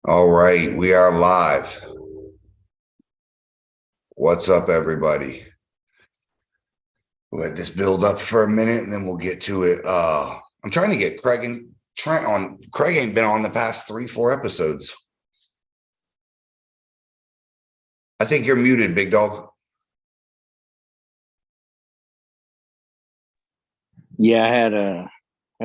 All right, we are live. What's up, everybody? We'll let this build up for a minute and then we'll get to it. I'm trying to get Craig and Trent on. Craig ain't been on the past 3-4 episodes. I think you're muted, big dog. Yeah, I had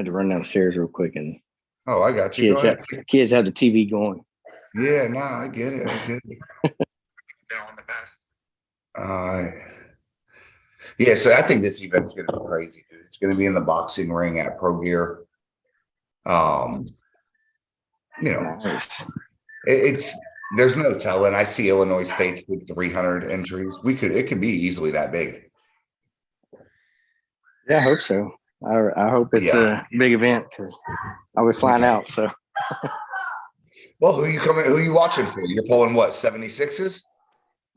to run downstairs real quick, and Oh, I got you. Go ahead. Kids have the TV going. Yeah, no, I get it. Been on the past. Yeah, so I think this event's going to be crazy, dude. It's going to be in the boxing ring at Pro Gear. Nice. It's there's no telling. I see Illinois State's with 300 entries. It could be easily that big. Yeah, I hope so. I hope it's a big event because I'll be flying out. So, well, who you watching for? You're pulling what, 76s?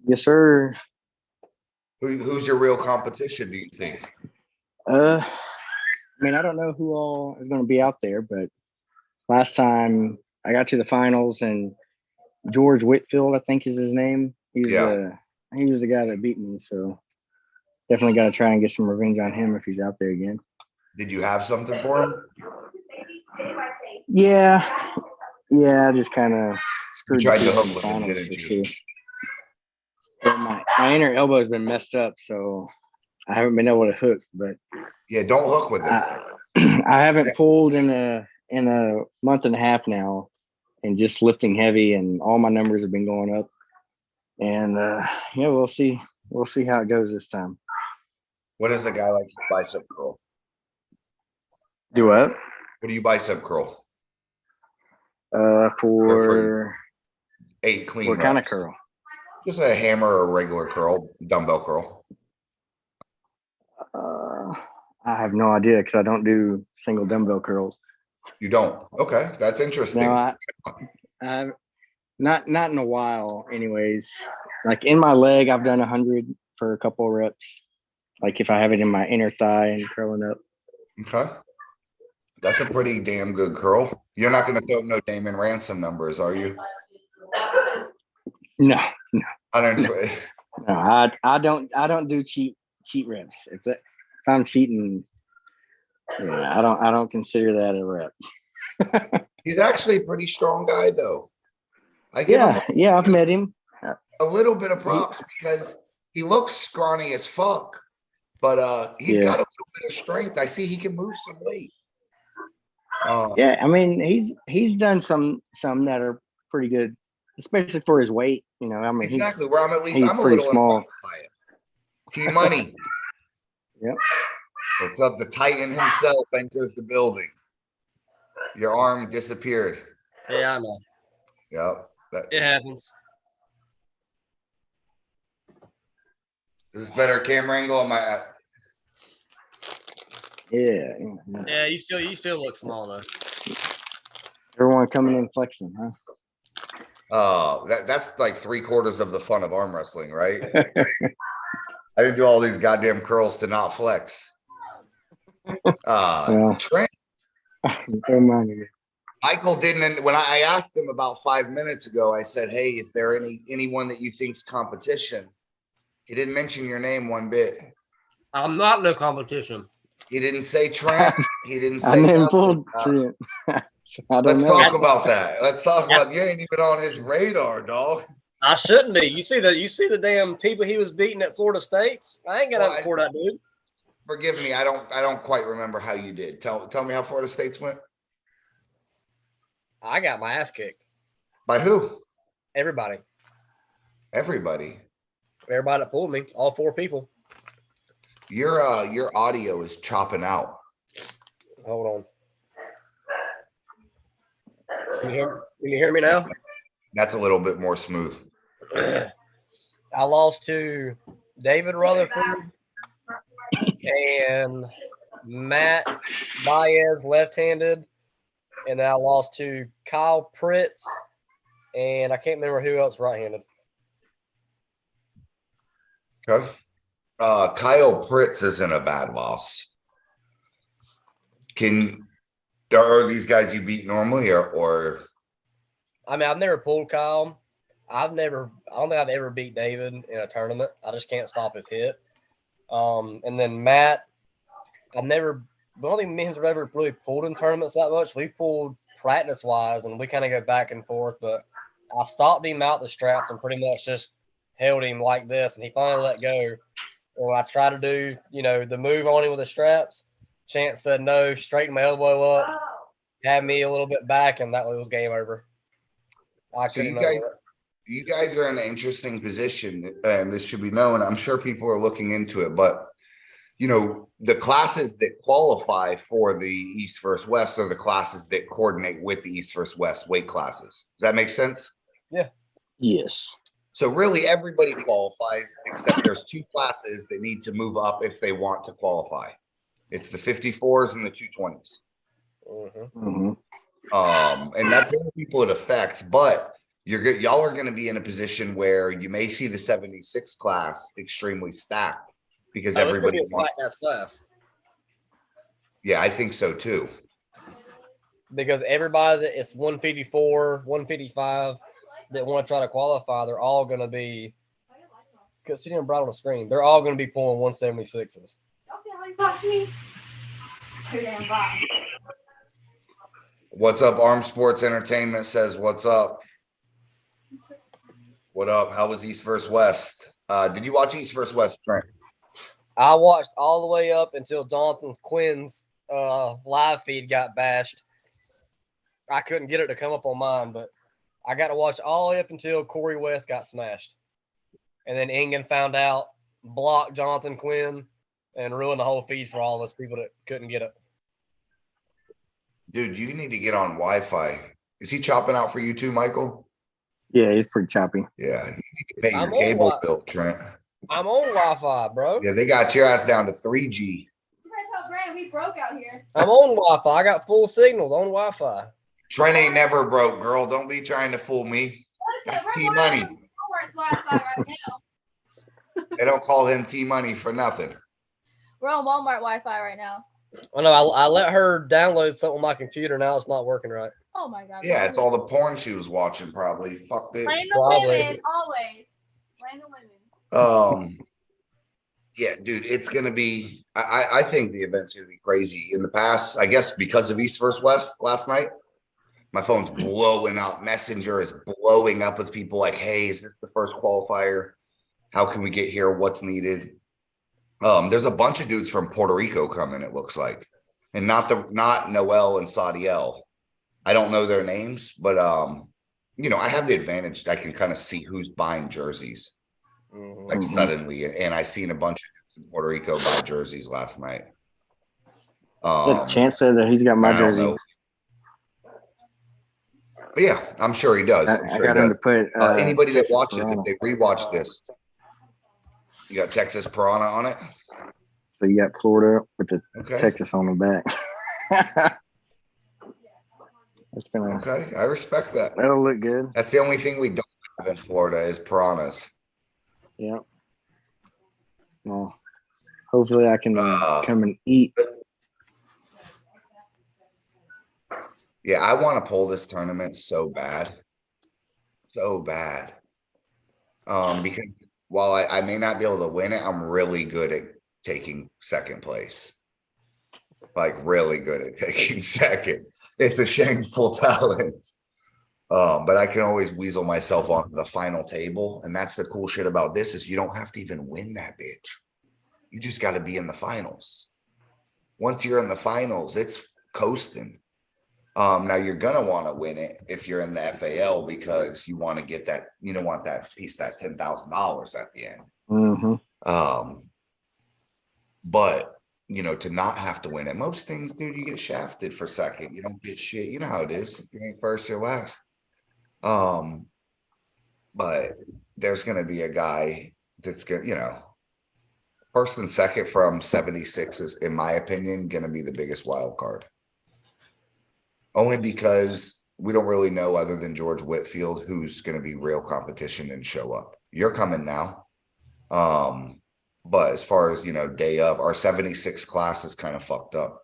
Yes, sir. Who's your real competition, do you think? I mean, I don't know who all is going to be out there, but last time I got to the finals and George Whitfield, I think is his name. He was the guy that beat me. So definitely got to try and get some revenge on him if he's out there again. Did you have something for him? Yeah, I just kind of screwed. You tried to hook with him, didn't you? My inner elbow has been messed up, so I haven't been able to hook. But yeah, don't hook with him. I haven't pulled in a month and a half now, and just lifting heavy, and all my numbers have been going up. And yeah, we'll see how it goes this time. What is a guy like bicep curl? Do what? What do you bicep curl? For 8 clean. What kind of curl? Just a hammer or regular curl, dumbbell curl. I have no idea because I don't do single dumbbell curls. You don't? Okay, that's interesting. No, I not in a while. Anyways, like in my leg, I've done 100 for a couple of reps. Like if I have it in my inner thigh and curling up. Okay, that's a pretty damn good curl. You're not going to throw no Damon Ransom numbers, are you? No. I don't. No, I don't do cheat reps. If I'm cheating, yeah, I don't consider that a rep. He's actually a pretty strong guy, though. I've met him. A little bit of props because he looks scrawny as fuck, but he's got a little bit of strength. I see he can move some weight. Yeah, I mean he's done some that are pretty good, especially for his weight. You know, I mean exactly. Where I'm at least I'm a pretty little small. impressed by it. T-Money. Yep. What's up? The Titan himself enters the building. Your arm disappeared. Yeah, I know. Yep. It happens. Is this better camera angle on my? Yeah. Yeah, you still look small though. Everyone coming in flexing, huh? Oh, that's like 3/4 of the fun of arm wrestling, right? I didn't do all these goddamn curls to not flex. Trent. Michael didn't. When I asked him about 5 minutes ago, I said, "Hey, is there anyone that you think's competition?" He didn't mention your name one bit. I'm not no competition. He didn't say Trent. He didn't say. I didn't pull Trent. Let's talk about that. Let's talk about. You ain't even on his radar, dog. I shouldn't be. You see the damn people he was beating at Florida State's. I ain't got nothing for that dude. Forgive me. I don't quite remember how you did. Tell me how Florida State's went. I got my ass kicked. By who? Everybody. Everybody that pulled me. All 4 people. Your audio is chopping out. Hold on. Can you hear me now? That's a little bit more smooth. I lost to David Rutherford and Matt Baez left-handed, and then I lost to Kyle Pritz, and I can't remember who else right-handed. Okay. Kyle Pritz isn't a bad loss. Are these guys you beat normally or I mean, I've never pulled Kyle. I don't think I've ever beat David in a tournament. I just can't stop his hit. And then Matt, I don't think me and him have ever really pulled in tournaments that much. We pulled practice wise, and we kind of go back and forth. But I stopped him out the straps and pretty much just held him like this, and he finally let go. And when I tried to do, the move on him with the straps, Chance said no, straightened my elbow up, had me a little bit back, and that was game over. So you guys are in an interesting position, and this should be known. I'm sure people are looking into it, but the classes that qualify for the East versus West are the classes that coordinate with the East versus West weight classes. Does that make sense? Yeah. Yes. So really everybody qualifies, except there's 2 classes that need to move up if they want to qualify. It's the 54s and the 220s. And that's the only people it affects, but y'all are going to be in a position where you may see the 76 class extremely stacked because everybody wants that class. Yeah, I think so too. Because everybody that it's 154, 155 that want to try to qualify, they're all going to be, because she didn't bright on the screen, they're all going to be pulling 176s. What's up? Arm Sports Entertainment says, what's up? What up? How was East versus West? Did you watch East versus West, Trent? I watched all the way up until Jonathan Quinn's live feed got bashed. I couldn't get it to come up on mine, but I got to watch all the way up until Corey West got smashed. And then Ingen found out, blocked Jonathan Quinn, and ruined the whole feed for all of us people that couldn't get it. Dude, you need to get on Wi-Fi. Is he chopping out for you too, Michael? Yeah, he's pretty choppy. Yeah, you need to pay your cable bill, Trent. I'm on Wi-Fi, bro. Yeah, they got your ass down to 3G. You better tell Brandon we broke out here. I'm on Wi-Fi. I got full signals on Wi-Fi. Trent ain't never broke, girl. Don't be trying to fool me. That's T-Money. Walmart's Wi-Fi right now. They don't call him T-Money for nothing. We're on Walmart Wi-Fi right now. I know. I let her download something on my computer. Now it's not working right. Oh my god. Yeah, it's all the porn she was watching, probably. Fuck this. Blame the women, always. Blame the women. Yeah, dude, it's gonna be. I think the event's gonna be crazy. In the past, I guess because of East versus West last night, my phone's blowing up. Messenger is blowing up with people like, "Hey, is this the first qualifier? How can we get here? What's needed?" There's a bunch of dudes from Puerto Rico coming. It looks like, and not Noel and Sadiel. I don't know their names, but I have the advantage. I can kind of see who's buying jerseys. Like suddenly, and I seen a bunch of dudes in Puerto Rico buy jerseys last night. Chance said that he's got my jersey. But yeah, I'm sure he does. I got him to put anybody that watches, if they rewatch this, you got Texas Piranha on it. So you got Florida with the Texas on the back. Okay, I respect that. That'll look good. That's the only thing we don't have in Florida is piranhas. Yeah. Well, hopefully I can come and eat. Yeah, I want to pull this tournament so bad. So bad. Because while I may not be able to win it, I'm really good at taking second place. Like really good at taking second. It's a shameful talent. But I can always weasel myself on the final table. And that's the cool shit about this is you don't have to even win that bitch. You just got to be in the finals. Once you're in the finals, it's coasting. Now you're going to want to win it if you're in the FAL because you want to get that, you don't want that piece, that $10,000 at the end. But to not have to win it. Most things, dude, you get shafted for second. You don't get shit. You know how it is. You ain't first or last. But there's going to be a guy that's going to, first and second from 76 is, in my opinion, going to be the biggest wild card. Only because we don't really know, other than George Whitfield, who's going to be real competition and show up. You're coming now. But as far as, day of, our 76 class is kind of fucked up.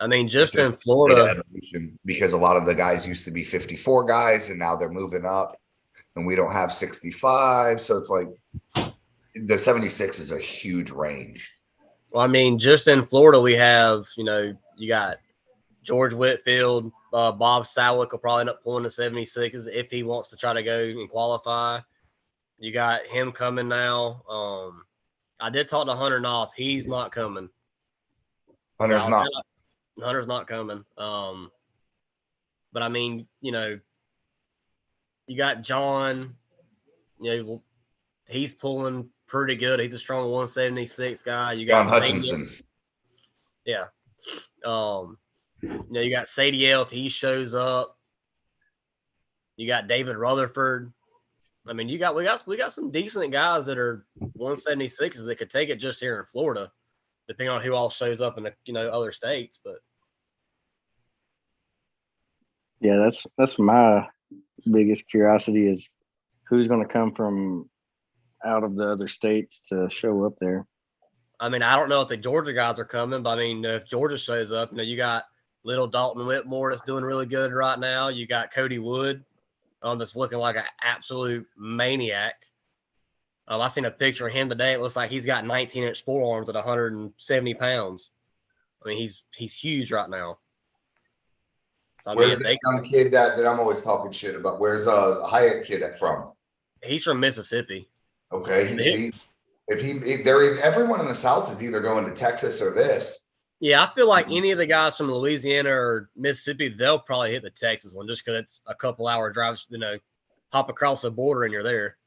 I mean, just in Bit Florida, of evolution, because a lot of the guys used to be 54 guys, and now they're moving up, and we don't have 65. So it's like the 76 is a huge range. well, I mean, just in Florida, we have, you got George Whitfield, Bob Sowick will probably end up pulling the 76s if he wants to try to go and qualify. You got him coming now. I did talk to Hunter Knopf. He's not coming. Hunter's not. Hunter's not coming. But I mean, you got John. He's pulling pretty good. He's a strong 176 guy. You got John Hutchinson. Yeah. You got Sadiel if he shows up. You got David Rutherford. I mean, we got some decent guys that are 176s that could take it just here in Florida, depending on who all shows up in the other states. But yeah, that's my biggest curiosity is who's going to come from out of the other states to show up there. I mean, I don't know if the Georgia guys are coming, but I mean, if Georgia shows up, you got little Dalton Whitmore that's doing really good right now. You got Cody Wood, that's looking like an absolute maniac. I seen a picture of him today. It looks like he's got 19-inch forearms at 170 pounds. I mean, he's huge right now. So, Where's the young kid that I'm always talking shit about? Where's Hyatt kid from? He's from Mississippi. Okay, everyone in the South is either going to Texas or this. Yeah, I feel like any of the guys from Louisiana or Mississippi, they'll probably hit the Texas one just because it's a couple-hour drive, hop across the border and you're there.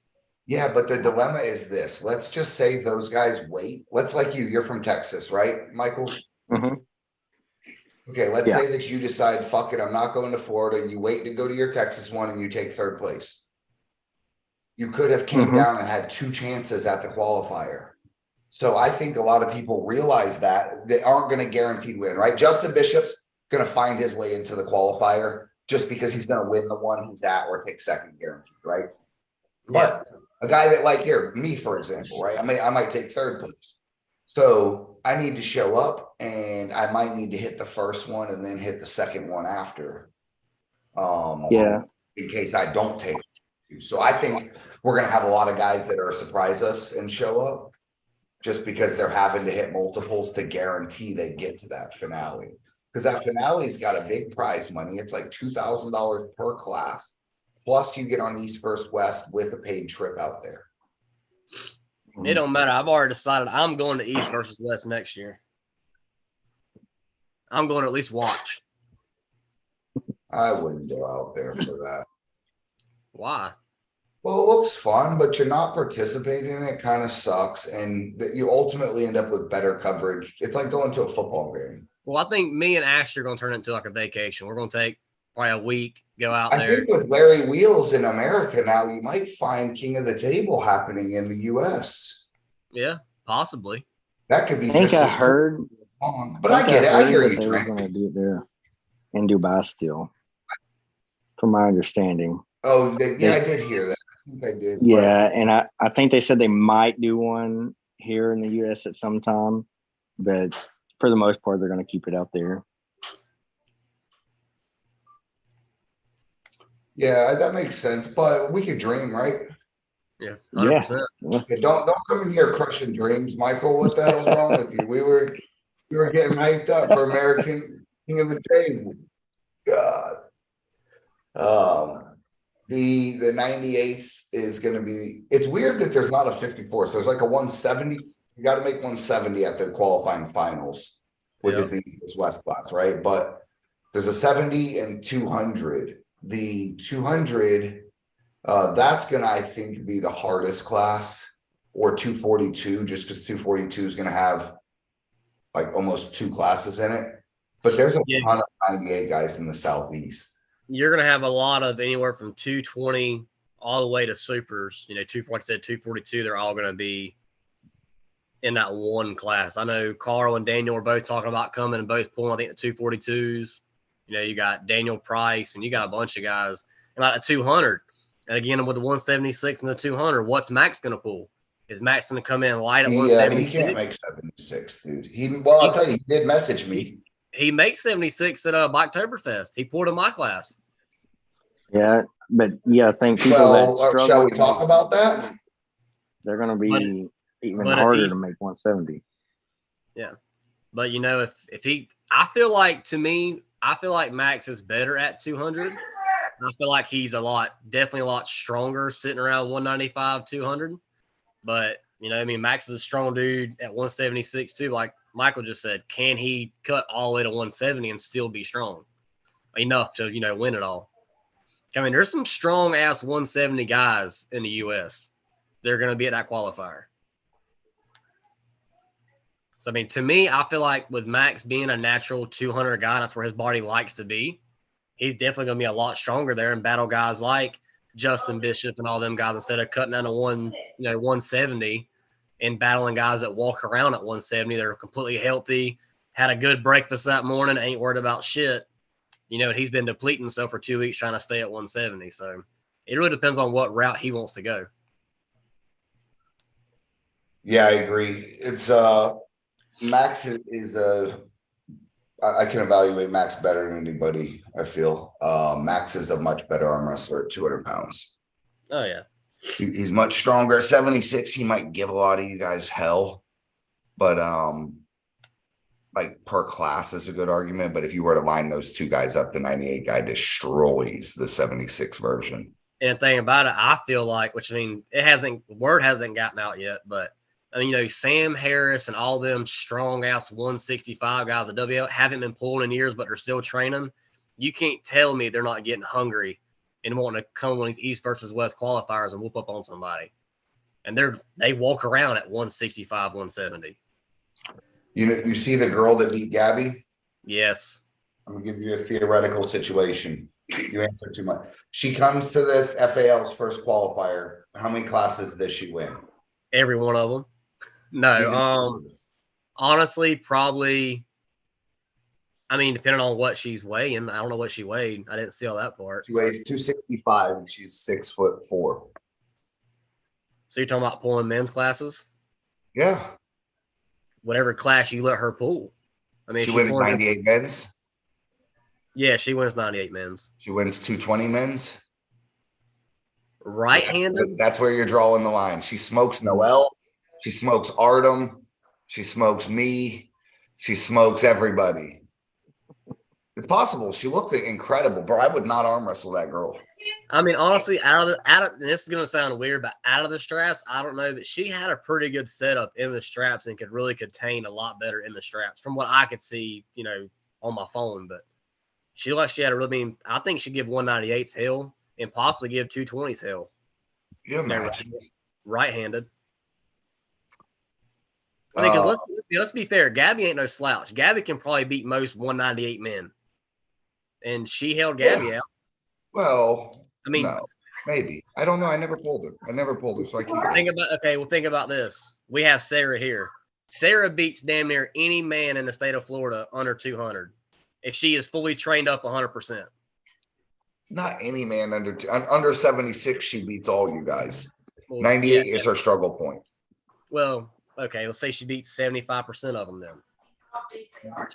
Yeah, but the dilemma is this. Let's just say those guys wait. Let's like you're from Texas, right, Michael? Mm-hmm. Okay, let's say that you decide, fuck it, I'm not going to Florida. You wait to go to your Texas one and you take third place. You could have came down and had 2 chances at the qualifier. So I think a lot of people realize that they aren't going to guaranteed win, right? Justin Bishop's going to find his way into the qualifier just because he's going to win the one he's at or take second guaranteed, right? But a guy that like here, me, for example, right? I might take third place. So I need to show up and I might need to hit the first one and then hit the second one after. In case I don't take it. So I think we're going to have a lot of guys that are surprise us and show up just because they're having to hit multiples to guarantee they get to that finale. Because that finale's got a big prize money. It's like $2,000 per class. Plus you get on East First West with a paid trip out there. It don't matter. I've already decided I'm going to East versus West next year. I'm going to at least watch. I wouldn't go out there for that. Why? Well, it looks fun, but you're not participating in it. Kind of sucks. And that you ultimately end up with better coverage. It's like going to a football game. Well, I think me and Ashley are going to turn it into like a vacation. We're going to take probably a week, go out there. I think with Larry Wheels in America now, you might find King of the Table happening in the U.S. Yeah, possibly. That could be. I think I heard. But I get it. I hear you, Trent. They're going to do it there in Dubai still, from my understanding. Oh, I did hear that. I think I did. Yeah, and I think they said they might do one here in the U.S. at some time, but for the most part, they're going to keep it out there. Yeah, that makes sense. But we could dream, right? Yeah, 100%. Yeah. Don't come in here crushing dreams, Michael. What the hell's wrong with you? We were getting hyped up for American King of the Table. God. The 98s is going to be. It's weird that there's not a 54. So there's like a 170. You got to make 170 at the qualifying finals, which is the East West class, right? But there's a 70 and 200. The 200, that's going to, I think, be the hardest class, or 242, just because 242 is going to have like almost 2 classes in it. But there's a ton of 98 guys in the Southeast. You're going to have a lot of anywhere from 220 all the way to supers. Like I said, 242, they're all going to be in that one class. I know Carl and Daniel are both talking about coming and both pulling, I think, the 242s. You got Daniel Price, and you got a bunch of guys. And like a 200. And again, with the 176 and the 200, what's Max going to pull? Is Max going to come in light at 176? He can't make 76, dude. I'll tell you, he did message me. he makes 76 at Biketoberfest. He pulled in my class. Yeah, but I think people that struggle. Shall we talk about that? They're going to be even but harder to make 170. Yeah, but if he, I feel like Max is better at 200. I feel like he's definitely a lot stronger sitting around 195, 200. But, Max is a strong dude at 176 too. Like Michael just said, can he cut all the way to 170 and still be strong enough to, win it all? I mean, there's some strong ass 170 guys in the U.S. They're going to be at that qualifier. So, I mean, to me, I feel like with Max being a natural 200 guy, that's where his body likes to be. He's definitely going to be a lot stronger there and battle guys like Justin Bishop and all them guys instead of cutting down to 170 and battling guys that walk around at 170. They're completely healthy, had a good breakfast that morning, ain't worried about shit. He's been depleting himself for 2 weeks trying to stay at 170. So it really depends on what route he wants to go. Yeah, I agree. It's Max is I can evaluate Max better than anybody, I feel. Max is a much better arm wrestler at 200 pounds. Oh, yeah. He's much stronger. At 76, he might give a lot of you guys hell. But, like, per class is a good argument. But if you were to line those two guys up, the 98 guy destroys the 76 version. And the thing about it, I feel like, word hasn't gotten out yet, but Sam Harris and all them strong ass 165 guys at WL haven't been pulled in years, but they're still training. You can't tell me they're not getting hungry and wanting to come on these East versus West qualifiers and whoop up on somebody. And they walk around at 165, 170. You see the girl that beat Gabby? Yes. I'm gonna give you a theoretical situation. You answer too much. She comes to the FAL's first qualifier. How many classes does she win? Every one of them. No, honestly, probably. I mean, depending on what she's weighing, I don't know what she weighed. I didn't see all that part. She weighs 265 and she's 6'4". So you're talking about pulling men's classes? Yeah. Whatever class you let her pull. I mean, she wins 98 men's. Yeah, she wins 98 men's. She wins 220 men's. Right-handed? That's where you're drawing the line. She smokes Noel. She smokes Artem. She smokes me. She smokes everybody. It's possible. She looked incredible, bro. I would not arm wrestle that girl. I mean, honestly, out of this is gonna sound weird, but out of the straps, I don't know, but she had a pretty good setup in the straps and could really contain a lot better in the straps from what I could see, on my phone. But she had a really mean. I think she'd give 198's hell and possibly give 220's hell. You imagine? Right-handed. I mean, because let's be fair, Gabby ain't no slouch. Gabby can probably beat most 198 men, and she held Gabby out. Well, I mean, no, maybe. I don't know. I never pulled her, so I can't. Think about this. We have Sarah here. Sarah beats damn near any man in the state of Florida under 200 if she is fully trained up 100%. Not any man under 76. She beats all you guys. 98 is her struggle point. Well, okay, let's say she beats 75% of them then.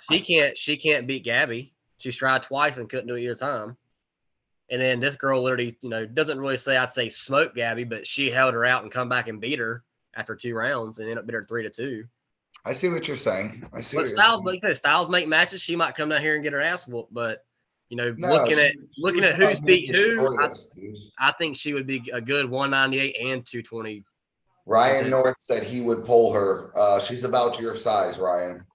She can't beat Gabby. She's tried twice and couldn't do it either time. And then this girl literally, doesn't really say I'd say smoke Gabby, but she held her out and come back and beat her after 2 rounds and ended up beating her 3-2. I see what you're saying. Styles make matches. She might come down here and get her ass whooped, but looking at who's beat who, I think she would be a good 198 and 220. Ryan North said he would pull her. She's about your size, Ryan.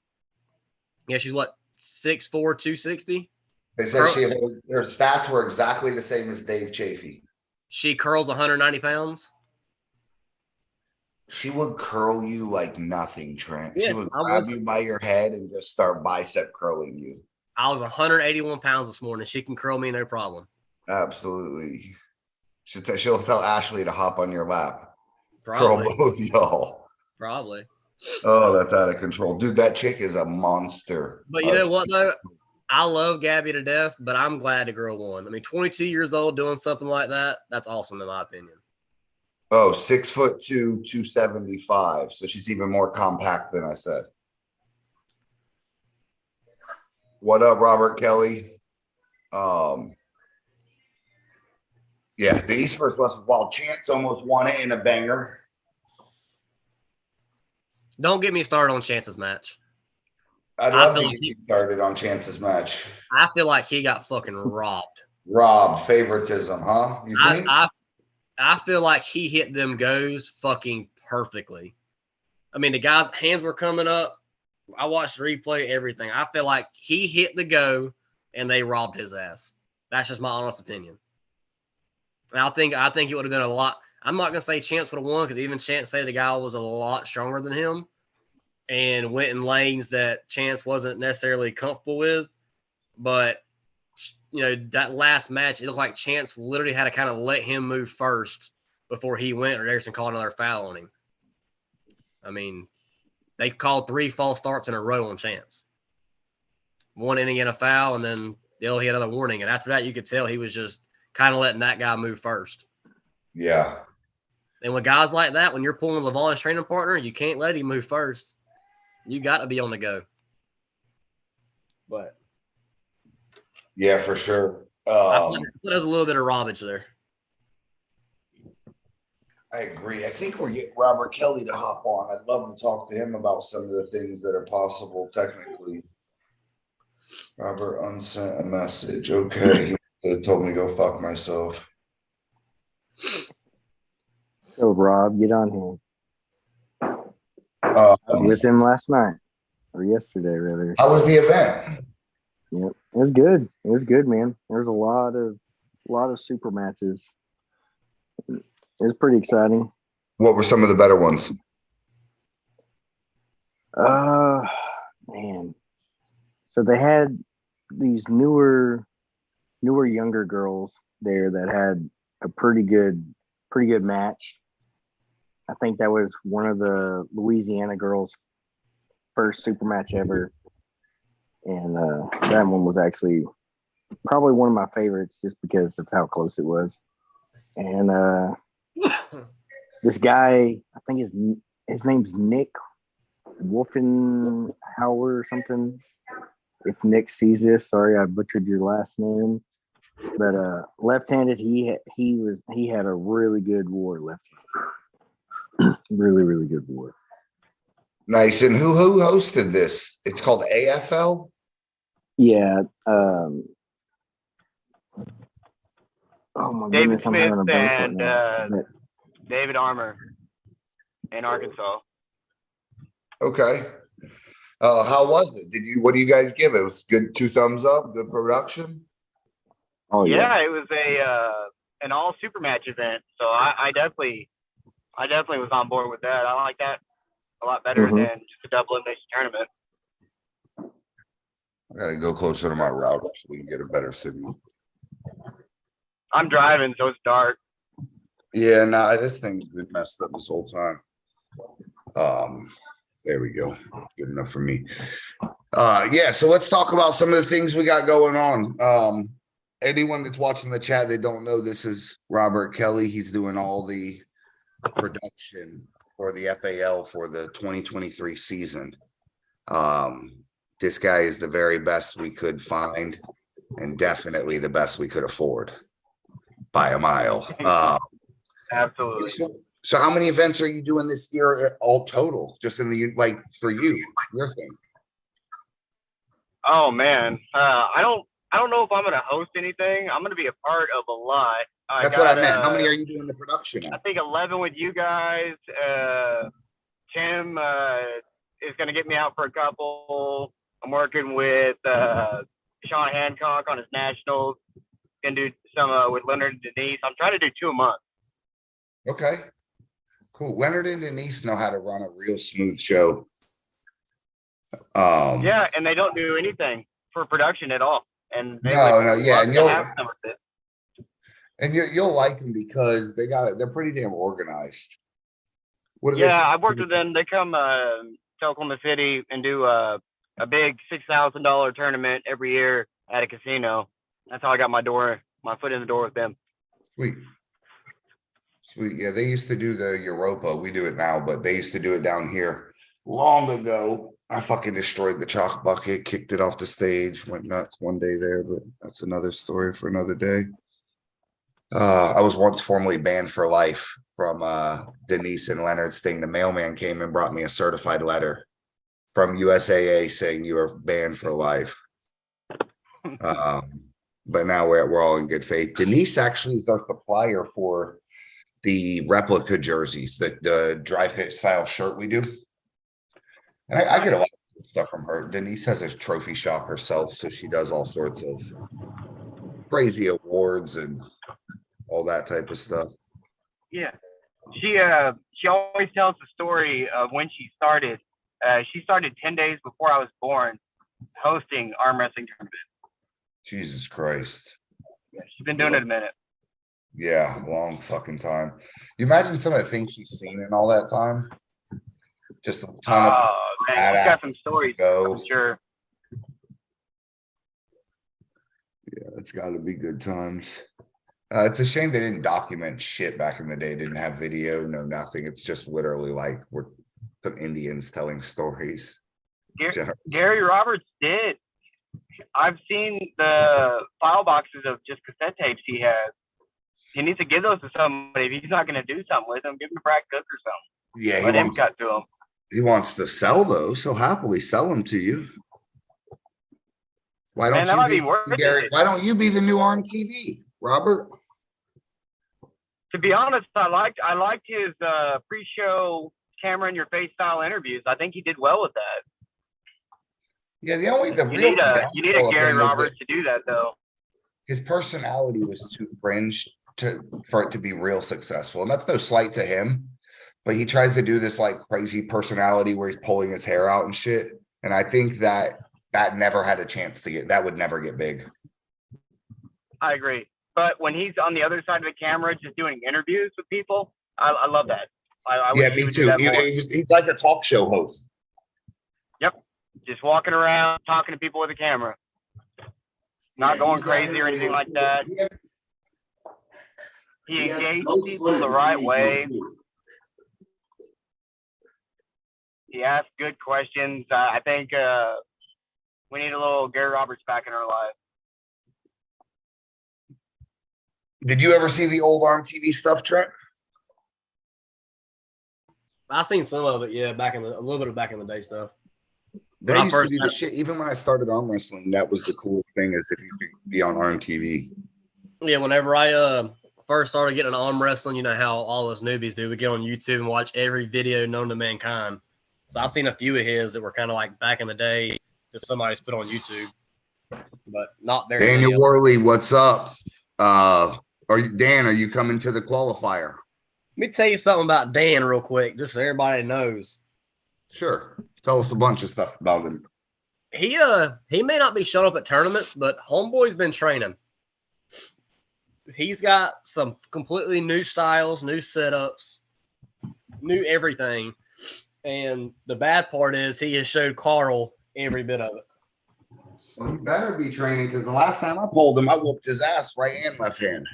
Yeah, she's what, 6'4", 260? They said her stats were exactly the same as Dave Chafee. She curls 190 pounds. She would curl you like nothing, Trent. Yeah, she would grab you by your head and just start bicep curling you. I was 181 pounds this morning. She can curl me, no problem. Absolutely. She'll tell Ashley to hop on your lap. Probably. Curl both y'all. Probably. Oh, that's out of control. Dude, that chick is a monster. But you know what, though? I love Gabby to death, but I'm glad the girl won. I mean, 22 years old doing something like that, that's awesome in my opinion. Oh, 6'2", 275. So she's even more compact than I said. What up, Robert Kelly? Yeah, the East versus West was wild. Chance almost won it in a banger. Don't get me started on Chance's match. I'd love to get you started on Chance's match. I feel like he got fucking robbed. Robbed, favoritism, huh? You think? I feel like he hit them goes fucking perfectly. I mean, the guy's hands were coming up. I watched the replay, everything. I feel like he hit the go and they robbed his ass. That's just my honest opinion. And I think it would have been a lot. I'm not gonna say Chance would have won because even Chance said the guy was a lot stronger than him and went in lanes that Chance wasn't necessarily comfortable with. But that last match, it looked like Chance literally had to kind of let him move first before he went, or Erickson called another foul on him. I mean, they called 3 false starts in a row on Chance. 1 inning and a foul, and then he had another warning. And after that, you could tell he was just kind of letting that guy move first. Yeah. And with guys like that, when you're pulling Levon's training partner, you can't let him move first. You got to be on the go. But yeah, for sure. I thought there was a little bit of robbage there. I agree. I think we're getting Robert Kelly to hop on. I'd love to talk to him about some of the things that are possible technically. Robert unsent a message. Okay. He should have told me to go fuck myself. So, Rob, get on here. I was with him last night or yesterday, rather. How was the event? Yep, it was good. It was good, man. There was a lot of super matches. It was pretty exciting. What were some of the better ones? Man. So they had these newer, younger girls there that had a pretty good match. I think that was one of the Louisiana girls' first super match ever. And that one was actually probably one of my favorites just because of how close it was. And this guy, I think his name's Nick Wolfenhauer or something. If Nick sees this, sorry I butchered your last name. But left-handed, he had a really good war left-handed. Really, really good war. Nice. And who hosted this? It's called AFL? Yeah. Oh my David goodness, I'm having a Smith brain fart and now. David Armour in Arkansas. Okay. How was it? What do you guys give it? It was good, 2 thumbs up, good production? Oh Yeah, it was an all super match event. So I definitely was on board with that. I like that a lot better than just a double elimination tournament. I gotta go closer to my router so we can get a better signal. I'm driving, so it's dark. Yeah, nah, this thing's been messed up this whole time. There we go. Good enough for me. Yeah, so let's talk about some of the things we got going on. Anyone that's watching the chat, they don't know this is Robert Kelly. He's doing all the production for the FAL for the 2023 season. This guy is the very best we could find and definitely the best we could afford by a mile. Absolutely. So how many events are you doing this year all total? Just in the, like, for you, your thing? Oh man. I don't know if I'm gonna host anything. I'm gonna be a part of a lot. That's what I meant. How many are you doing the production I of? think 11 with you guys. Tim is gonna get me out for a couple. I'm working with Sean Hancock on his nationals. Gonna do some with Leonard and Denise. I'm trying to do 2 a month. Okay. Cool. Leonard and Denise know how to run a real smooth show. Yeah, and they don't do anything for production at all. And they yeah, and and you'll like them because they're pretty damn organized. I've worked with them. They come to Oklahoma City and do a big $6,000 tournament every year at a casino. That's how I got my foot in the door with them. Sweet. Yeah, they used to do the Europa. We do it now, but they used to do it down here long ago. I fucking destroyed the chalk bucket, kicked it off the stage, went nuts one day there, but that's another story for another day. I was once formally banned for life from Denise and Leonard's thing. The mailman came and brought me a certified letter from USAA saying you are banned for life. But now we're all in good faith. Denise actually is our supplier for the replica jerseys, the dry fit style shirt we do. And I get a lot of good stuff from her. Denise has a trophy shop herself, so she does all sorts of crazy awards and all that type of stuff. Yeah, she always tells the story of when she started. She started 10 days before I was born, hosting arm wrestling tournaments. Jesus Christ. Yeah, she's been doing it a minute. Yeah, long fucking time. You imagine some of the things she's seen in all that time? Just a ton of man, she's got some stories. Go. I'm sure. Yeah, it's got to be good times. It's a shame they didn't document shit back in the day. Didn't have video, no nothing. It's just literally like we're some Indians telling stories. Gary Roberts did. I've seen the file boxes of just cassette tapes he has. He needs to give those to somebody. If he's not going to do something with them, give them to Brad Cook or something. Yeah, let him cut to them. He wants to sell those, so happily sell them to you. Why don't Gary? Why don't you be the new Arm TV, Robert? To be honest, I liked his pre-show camera in your face style interviews. I think he did well with that. Yeah, you need a Gary Roberts to do that though. His personality was too cringe for it to be real successful, and that's no slight to him. But he tries to do this like crazy personality where he's pulling his hair out and shit. And I think that never had a chance to get. That would never get big. I agree. But when he's on the other side of the camera, just doing interviews with people, I love that. Yeah, me too. He's like a talk show host. Yep. Just walking around, talking to people with a camera. Not going crazy or anything like that. He engaged people the right way. He asked good questions. I think we need a little Gary Roberts back in our life. Did you ever see the old Arm TV stuff, Trent? I've seen some of it, yeah, a little bit of back in the day stuff. They used to do the shit. Even when I started arm wrestling, that was the coolest thing, is if you could be on Arm TV. Yeah, whenever I first started getting arm wrestling, you know how all us newbies do. We get on YouTube and watch every video known to mankind. So I've seen a few of his that were kind of like back in the day that somebody's put on YouTube, but not very. Daniel Worley, what's up? Are you coming to the qualifier? Let me tell you something about Dan real quick, just so everybody knows. Sure. Tell us a bunch of stuff about him. He may not be showing up at tournaments, but homeboy's been training. He's got some completely new styles, new setups, new everything. And the bad part is he has showed Carl every bit of it. Well, he better be training, because the last time I pulled him, I whooped his ass right and left hand.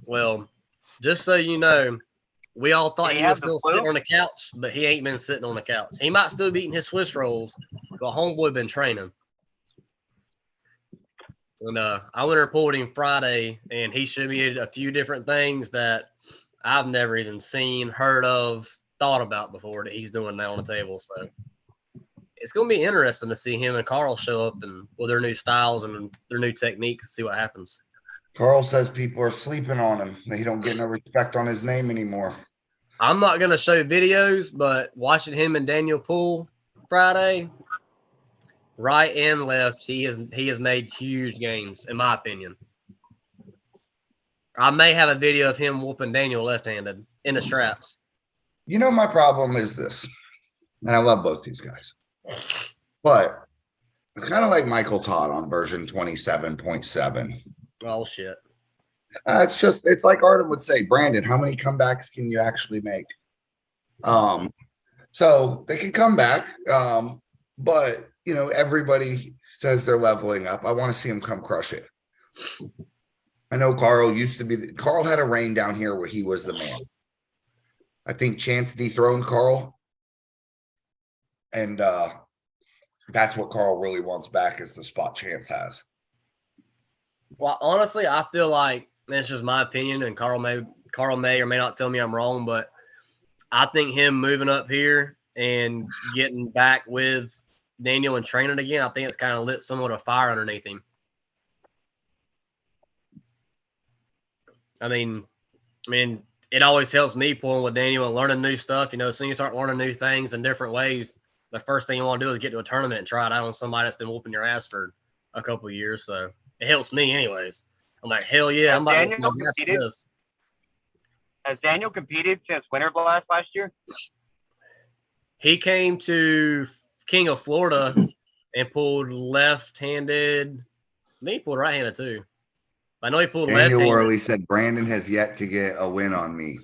Well, just so you know, we all thought he was still sitting on the couch, but he ain't been sitting on the couch. He might still be eating his Swiss rolls, but homeboy been training. And I went and pulled him Friday, and he showed me a few different things that I've never even seen, heard of, thought about before that he's doing now on the table. So it's going to be interesting to see him and Carl show up and with their new styles and their new techniques and see what happens. Carl says people are sleeping on him. He don't get no respect on his name anymore. I'm not going to show videos, but watching him and Daniel pull Friday, right and left, he has made huge gains, in my opinion. I may have a video of him whooping Daniel left-handed in the straps. You know, my problem is this, and I love both these guys, but kind of like Michael Todd on version 27.7. Oh, shit. It's like Arden would say, Brandon, how many comebacks can you actually make? So they can come back, but, you know, everybody says they're leveling up. I want to see him come crush it. I know Carl used to be, Carl had a reign down here where he was the man. I think Chance dethroned Carl. And That's what Carl really wants back is the spot Chance has. Well, honestly, I feel like that's just my opinion, and Carl may or may not tell me I'm wrong, but I think him moving up here and getting back with Daniel and training again, I think it's kind of lit somewhat of fire underneath him. I mean, it always helps me pulling with Daniel and learning new stuff. You know, as soon as you start learning new things in different ways, the first thing you want to do is get to a tournament and try it out on somebody that's been whooping your ass for a couple of years. So it helps me anyways. I'm like, hell yeah, I'm about to get my ass for this. Has Daniel competed since Winter Blast last year? He came to King of Florida and pulled left-handed. I think he pulled right-handed too. I know he pulled left-handed. Daniel Worley said Brandon has yet to get a win on me.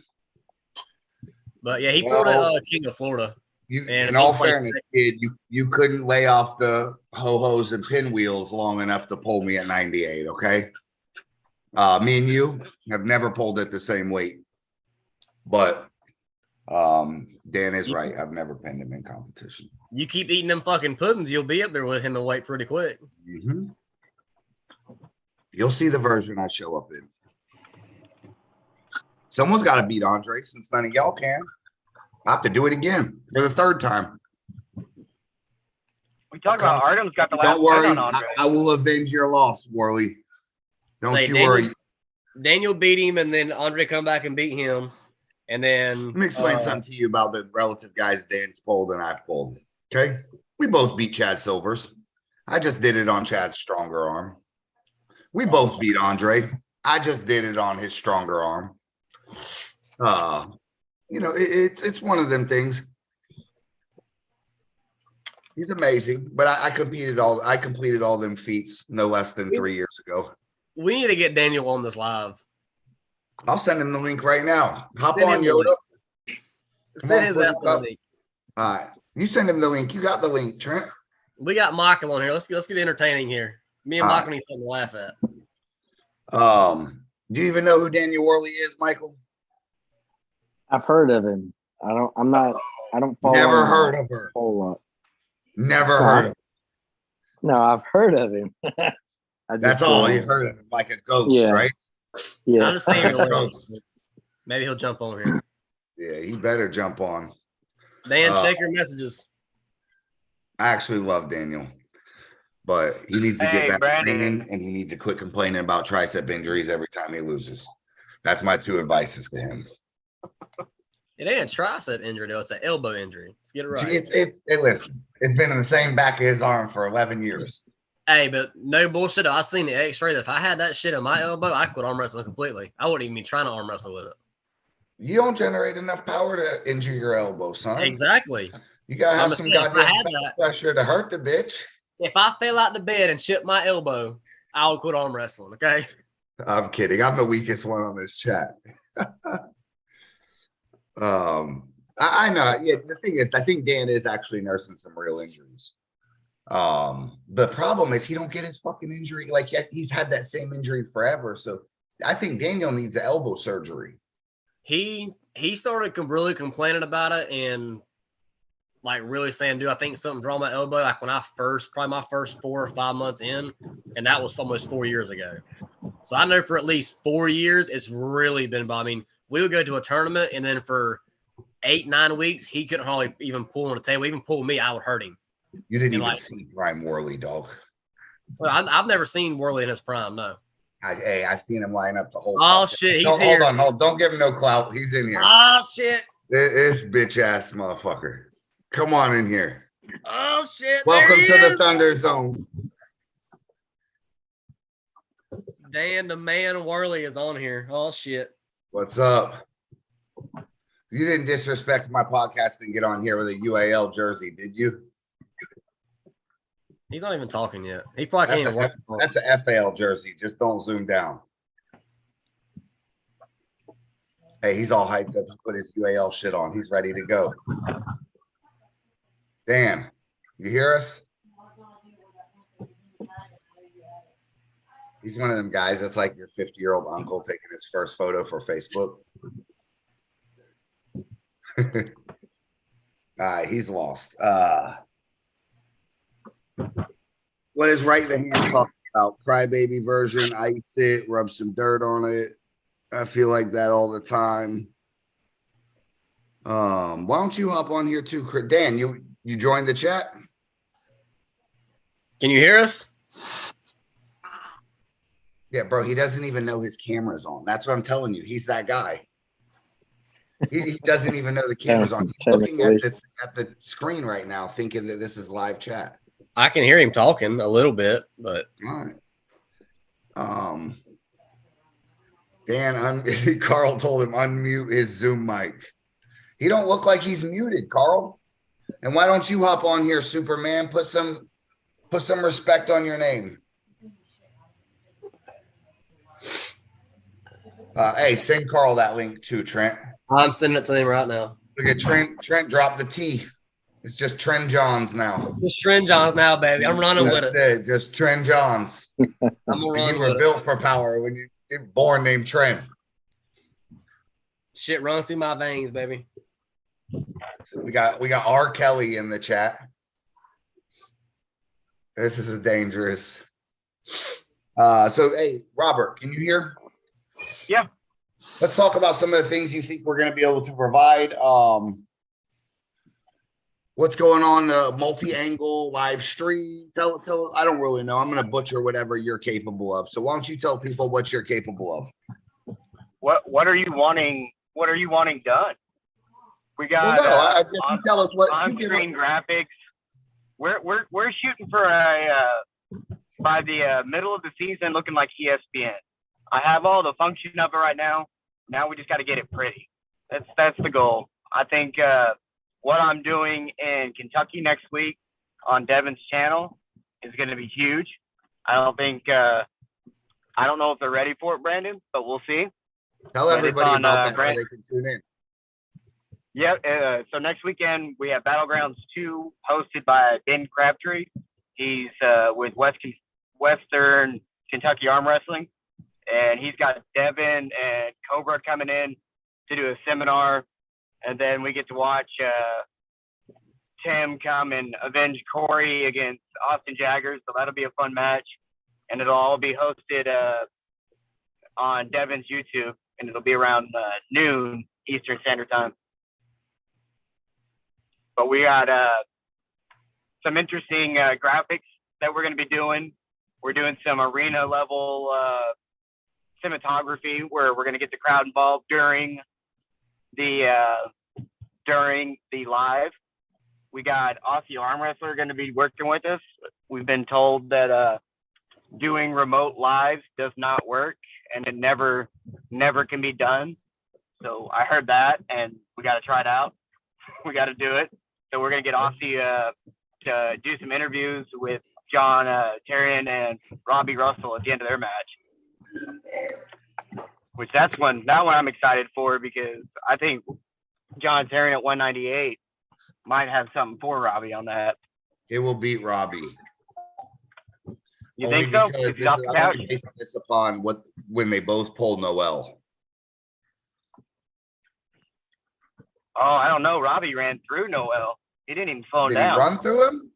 But yeah, he pulled at King of Florida. In all fairness, kid, you couldn't lay off the ho-hos and pinwheels long enough to pull me at 98, okay? Me and you have never pulled at the same weight. But Dan is right. I've never pinned him in competition. You keep eating them fucking puddings, you'll be up there with him in weight pretty quick. Mm-hmm. You'll see the version I show up in. Someone's got to beat Andre since none of y'all can. I have to do it again for the third time. We talked about Artem's got the last Don't worry. win on Andre. I will avenge your loss, Worley. Don't you worry. Daniel beat him, and then Andre come back and beat him. And then Let me explain something to you about the relative guys Dan's pulled and I've pulled. Okay. We both beat Chad Silvers. I just did it on Chad's stronger arm. We both beat Andre. I just did it on his stronger arm. You know, it's one of them things. He's amazing, but I completed all them feats no less than 3 years ago. We need to get Daniel on this live. I'll send him the link right now. Hop on, Yoda. Send his ass the link. All right. You send him the link. You got the link, Trent. We got Michael on here. Let's get entertaining here. Me and Michael need something to laugh at. Do you even know who Daniel Worley is, Michael? I've heard of him. I don't follow. Never heard of her. A whole lot. Never heard of him. No, I've heard of him. That's all you heard of him, like a ghost, right? Yeah. I'll just see him. Maybe he'll jump on here. Yeah, he better jump on. Dan, check your messages. I actually love Daniel, but he needs to get back training, and he needs to quit complaining about tricep injuries every time he loses. That's my two advices to him. It ain't a tricep injury, though. It's an elbow injury. Let's get it right. Listen, it's been in the same back of his arm for 11 years. Hey, but no bullshit. I seen the X-ray. If I had that shit in my elbow, I quit arm wrestling completely. I wouldn't even be trying to arm wrestle with it. You don't generate enough power to injure your elbow, son. Exactly. You gotta have some goddamn pressure to hurt the bitch. If I fell out the bed and chipped my elbow, I would quit arm wrestling. Okay. I'm kidding. I'm the weakest one on this chat. I know. Yeah, the thing is, I think Dan is actually nursing some real injuries. The problem is he don't get his fucking injury. Like he's had that same injury forever. So I think Daniel needs an elbow surgery. He started really complaining about it and like really saying, dude, I think something's wrong with my elbow. Like when probably my first 4 or 5 months in, and that was almost 4 years ago. So I know for at least 4 years, it's really been, I mean, we would go to a tournament and then for 8-9 weeks, he couldn't hardly even pull on the table. Even pull me, I would hurt him. You didn't even see Prime Worley, dog. Well, I've never seen Worley in his prime, no. I've seen him line up the whole time. Shit, he's here. Hold on, don't give him no clout. He's in here. Oh, shit. This bitch-ass motherfucker. Come on in here. Oh, shit. Welcome to the Thunder Zone. Dan, the man Worley is on here. Oh, shit. What's up? You didn't disrespect my podcast and get on here with a UAL jersey, did you? He's not even talking yet. He probably can't even work. That's a FAL jersey. Just don't zoom down. Hey, he's all hyped up to put his UAL shit on. He's ready to go. Dan, you hear us? He's one of them guys that's like your 50-year-old uncle taking his first photo for Facebook. He's lost. What is right hand talking about? Crybaby version, ice it, rub some dirt on it. I feel like that all the time. Why don't you hop on here too, Dan? You joined the chat? Can you hear us? Yeah, bro. He doesn't even know his camera's on. That's what I'm telling you. He's that guy. He doesn't even know the camera's on. He's looking at the screen right now, thinking that this is live chat. I can hear him talking a little bit, but All right. Dan, Carl told him unmute his Zoom mic. He don't look like he's muted, Carl. And why don't you hop on here, Superman? Put some respect on your name. Hey, send Carl that link too, Trent. I'm sending it to him right now. Look at Trent. Trent dropped the T. It's just Trent Johns now. Just Trent Johns now, baby. I'm running with it. Just Trent Johns. I'm gonna run You were built for power when you're born named Trent. Shit runs through my veins, baby. So we got R. Kelly in the chat. This is dangerous. So hey, Robert, can you hear? Yeah. Let's talk about some of the things you think we're going to be able to provide. What's going on? Multi-angle live stream. Tell. I don't really know. I'm going to butcher whatever you're capable of. So why don't you tell people what you're capable of? What are you wanting? What are you wanting done? We got. Well, no, you tell us what on-screen graphics. We're shooting for by the middle of the season, looking like ESPN. I have all the function of it right now. Now we just got to get it pretty. That's the goal. I think what I'm doing in Kentucky next week on Devin's channel is going to be huge. I don't know if they're ready for it, Brandon, but we'll see. Tell everybody about that so they can tune in. Yeah. So next weekend we have Battlegrounds 2 hosted by Ben Crabtree. He's with Western Kentucky Arm Wrestling. And he's got Devin and Cobra coming in to do a seminar. And then we get to watch Tim come and avenge Corey against Austin Jaggers. So that'll be a fun match. And it'll all be hosted on Devin's YouTube. And it'll be around noon Eastern Standard Time. But we got some interesting graphics that we're going to be doing. We're doing some arena level cinematography where we're going to get the crowd involved during the live. We got Aussie Arm Wrestler going to be working with us. We've been told that doing remote lives does not work and it never can be done. So I heard that and we got to try it out. We got to do it. So we're going to get Aussie to do some interviews with John Terrian and Robbie Russell at the end of their match. Which that one I'm excited for because I think John Terrian at 198 might have something for Robbie on that. It will beat Robbie. You Only think so? Because I'm basing this upon when they both pull Noel. Oh, I don't know. Robbie ran through Noel. He didn't even slow him down. Did he run through him?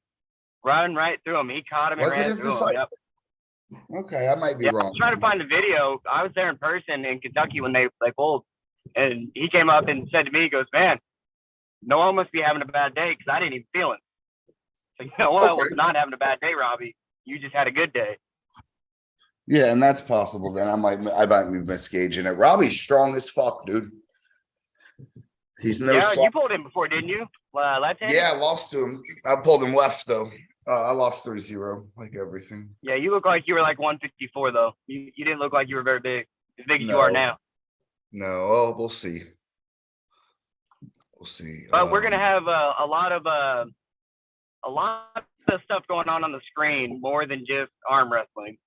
Run right through him. He caught him and ran through him. Yep. Okay, I might be wrong. I'm trying to find the video. I was there in person in Kentucky when they pulled, and he came up and said to me, he goes, man, Noel must be having a bad day because I didn't even feel it. So Noel was not having a bad day, Robbie. You just had a good day. Yeah, and that's possible. Then I might be misgauging it. Robbie's strong as fuck, dude. He's no. Yeah, you pulled him before, didn't you? Left-handed? Yeah, I lost to him. I pulled him left though. I lost 3-0, like everything. Yeah, you look like you were like 154 though. You didn't look like you were very big, as big as you are now. No, oh, we'll see. We'll see. But we're gonna have a lot of stuff going on the screen, more than just arm wrestling.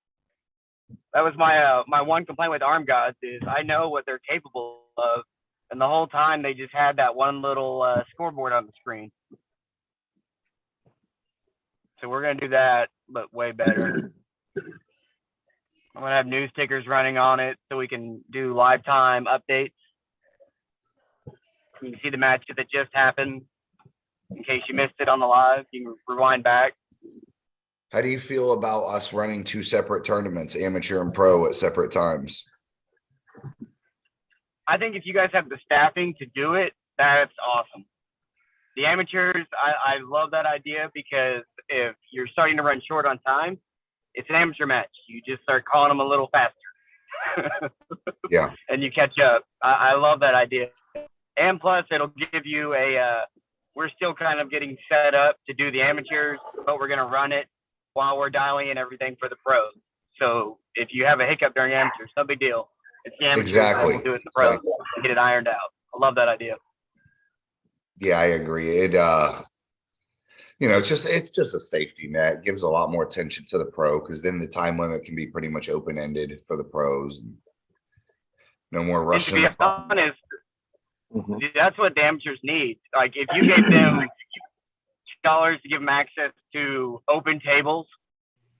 That was my one complaint with Arm Gods is I know what they're capable of, and the whole time they just had that one little scoreboard on the screen. So we're going to do that, but way better. I'm going to have news tickers running on it so we can do live time updates. You can see the match that just happened. In case you missed it on the live, you can rewind back. How do you feel about us running 2 separate tournaments, amateur and pro, at separate times? I think if you guys have the staffing to do it, that's awesome. The amateurs, I love that idea because if you're starting to run short on time, it's an amateur match. You just start calling them a little faster. Yeah. And you catch up. I love that idea. And plus, it'll give you we're still kind of getting set up to do the amateurs, but we're going to run it while we're dialing in everything for the pros. So if you have a hiccup during amateurs, no big deal. It's the amateurs that will do it in the pros and get it ironed out. I love that idea. Yeah, I agree. It it's just a safety net. It gives a lot more attention to the pro because then the time limit can be pretty much open-ended for the pros. No more rushing. And to be honest, that's what the amateurs need. Like if you gave them dollars to give them access to open tables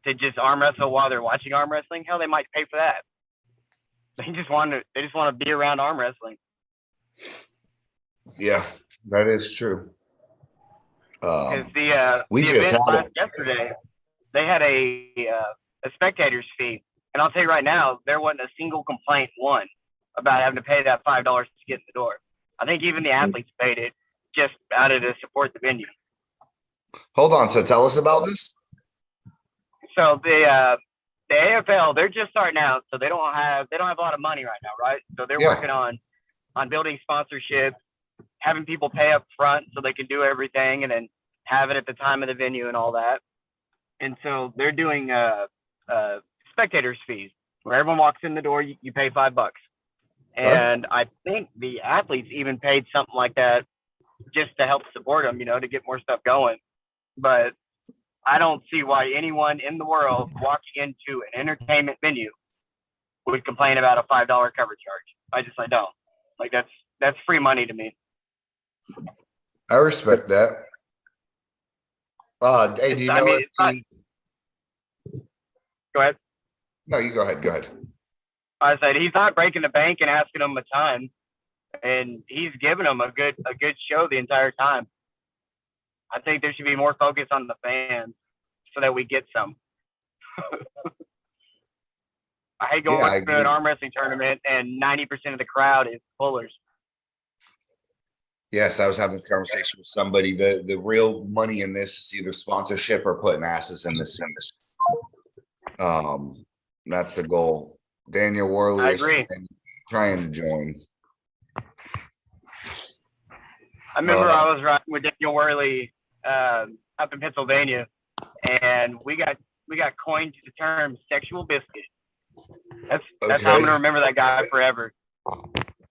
to just arm wrestle while they're watching arm wrestling, hell, they might pay for that. They just want to be around arm wrestling. Yeah, that is true. Because we the just event had yesterday, they had a spectator's fee, and I'll tell you right now, there wasn't a single complaint about having to pay that $5 to get in the door. I think even the athletes paid it just out of to support the venue. Hold on. So tell us about this. So the AFL, they're just starting out, so they don't have a lot of money right now, right? So they're working on building sponsorship, having people pay up front so they can do everything, and then have it at the time of the venue and all that. And so they're doing spectators fees where everyone walks in the door, you pay $5. And I think the athletes even paid something like that just to help support them, to get more stuff going. But I don't see why anyone in the world walking into an entertainment venue would complain about a $5 cover charge. I don't. Like that's free money to me. I respect that. Hey, do you know? Go ahead. No, you go ahead. Go ahead. I said he's not breaking the bank and asking them a ton, and he's giving them a good show the entire time. I think there should be more focus on the fans so that we get some. I hate going to an arm wrestling tournament and 90% of the crowd is pullers. Yes, I was having this conversation with somebody. The real money in this is either sponsorship or putting asses in the seats. That's the goal. Daniel Worley is trying to join. I remember I was riding with Daniel Worley up in Pennsylvania, and we got coined the term "sexual biscuit." That's how I'm gonna remember that guy forever.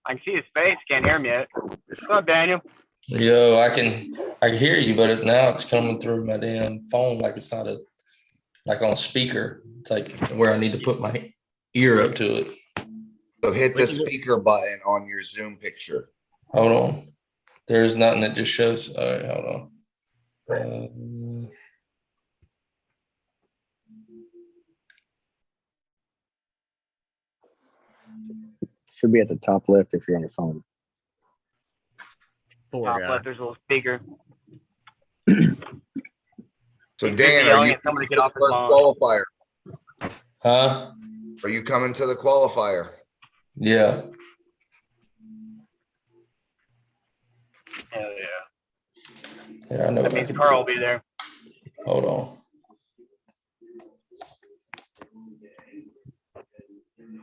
I can see his face, can't hear him yet. What's up, Daniel? Yo, I can hear you, but now it's coming through my damn phone like it's not like on a speaker. It's like where I need to put my ear up to it. So hit the speaker button on your Zoom picture. Hold on. There's nothing that just shows. All right, hold on. Should be at the top left if you're on your phone. Top left, there's a little speaker. So Dan, are you somebody get off first qualifier? Huh? Are you coming to the qualifier? Yeah. Hell yeah. Yeah, I know. That means Carl will be there. Hold on.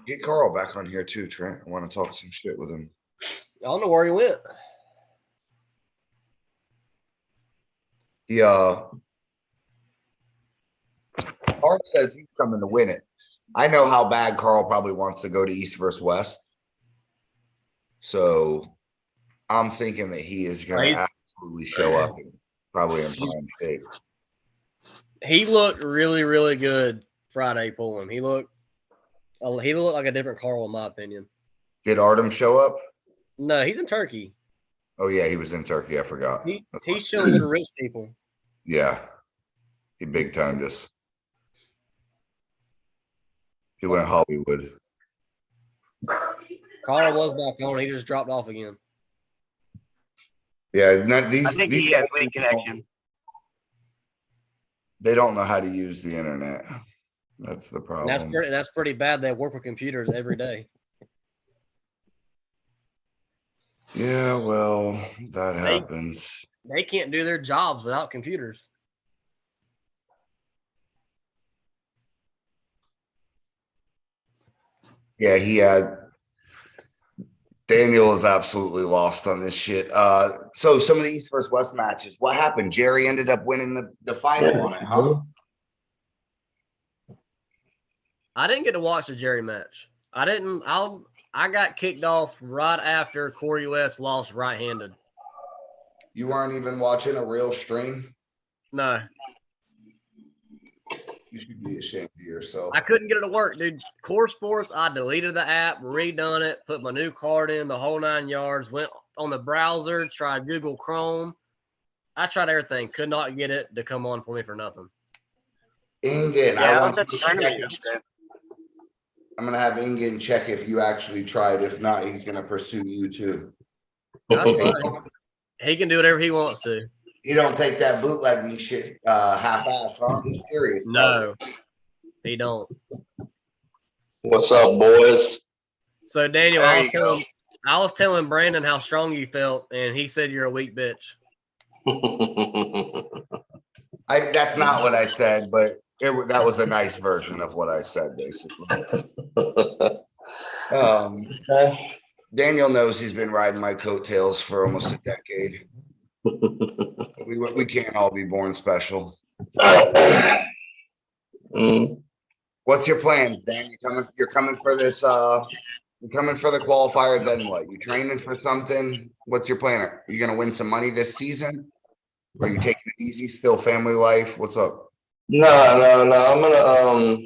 Get Carl back on here too, Trent. I want to talk some shit with him. I don't know where he went. Carl says he's coming to win it. I know how bad Carl probably wants to go to East versus West. So I'm thinking that he is going to absolutely show up and probably in prime shape. He looked really, really good Friday pulling. He looked like a different Carl in my opinion. Did Artem show up? No, he's in Turkey. Oh yeah, he was in Turkey. I forgot. He's chilling with the rich people. Yeah, he big timed us. He went Hollywood. Carl was back on. He just dropped off again. Yeah, I think he has link connection. They don't know how to use the internet. That's the And problem. that's pretty bad. They work with computers every day. Yeah, well, that They- happens. They can't do their jobs without computers. Yeah, he had Daniel is absolutely lost on this shit. So some of the East versus West matches, what happened? Jerry ended up winning the final on it, huh? I didn't get to watch the Jerry match. I got kicked off right after Corey West lost right-handed. You weren't even watching a real stream? No, You should be ashamed of yourself. I couldn't get it to work, dude. Core Sports, I deleted the app, redone it, put my new card in, the whole 9 yards, went on the browser, tried Google Chrome. I tried everything, could not get it to come on for me for nothing. Ingen, Yeah, I I want was at the you to check. tournament yesterday. I'm gonna have Ingen check if you actually tried. If not, he's gonna pursue you too. That's fine. He can do whatever he wants to. You don't take that bootlegging shit half-ass, huh? He's serious. No, he don't. What's up, boys? So Daniel, There you go. I was telling Brandon how strong you felt, and he said you're a weak bitch. That's not what I said, but that was a nice version of what I said, basically. Daniel knows he's been riding my coattails for almost a decade. We can't all be born special. What's your plans, Dan? You're coming for this. You're coming for the qualifier. Then what? You training for something? What's your plan? Are you gonna win some money this season? Are you taking it easy? Still family life? What's up? No. I'm gonna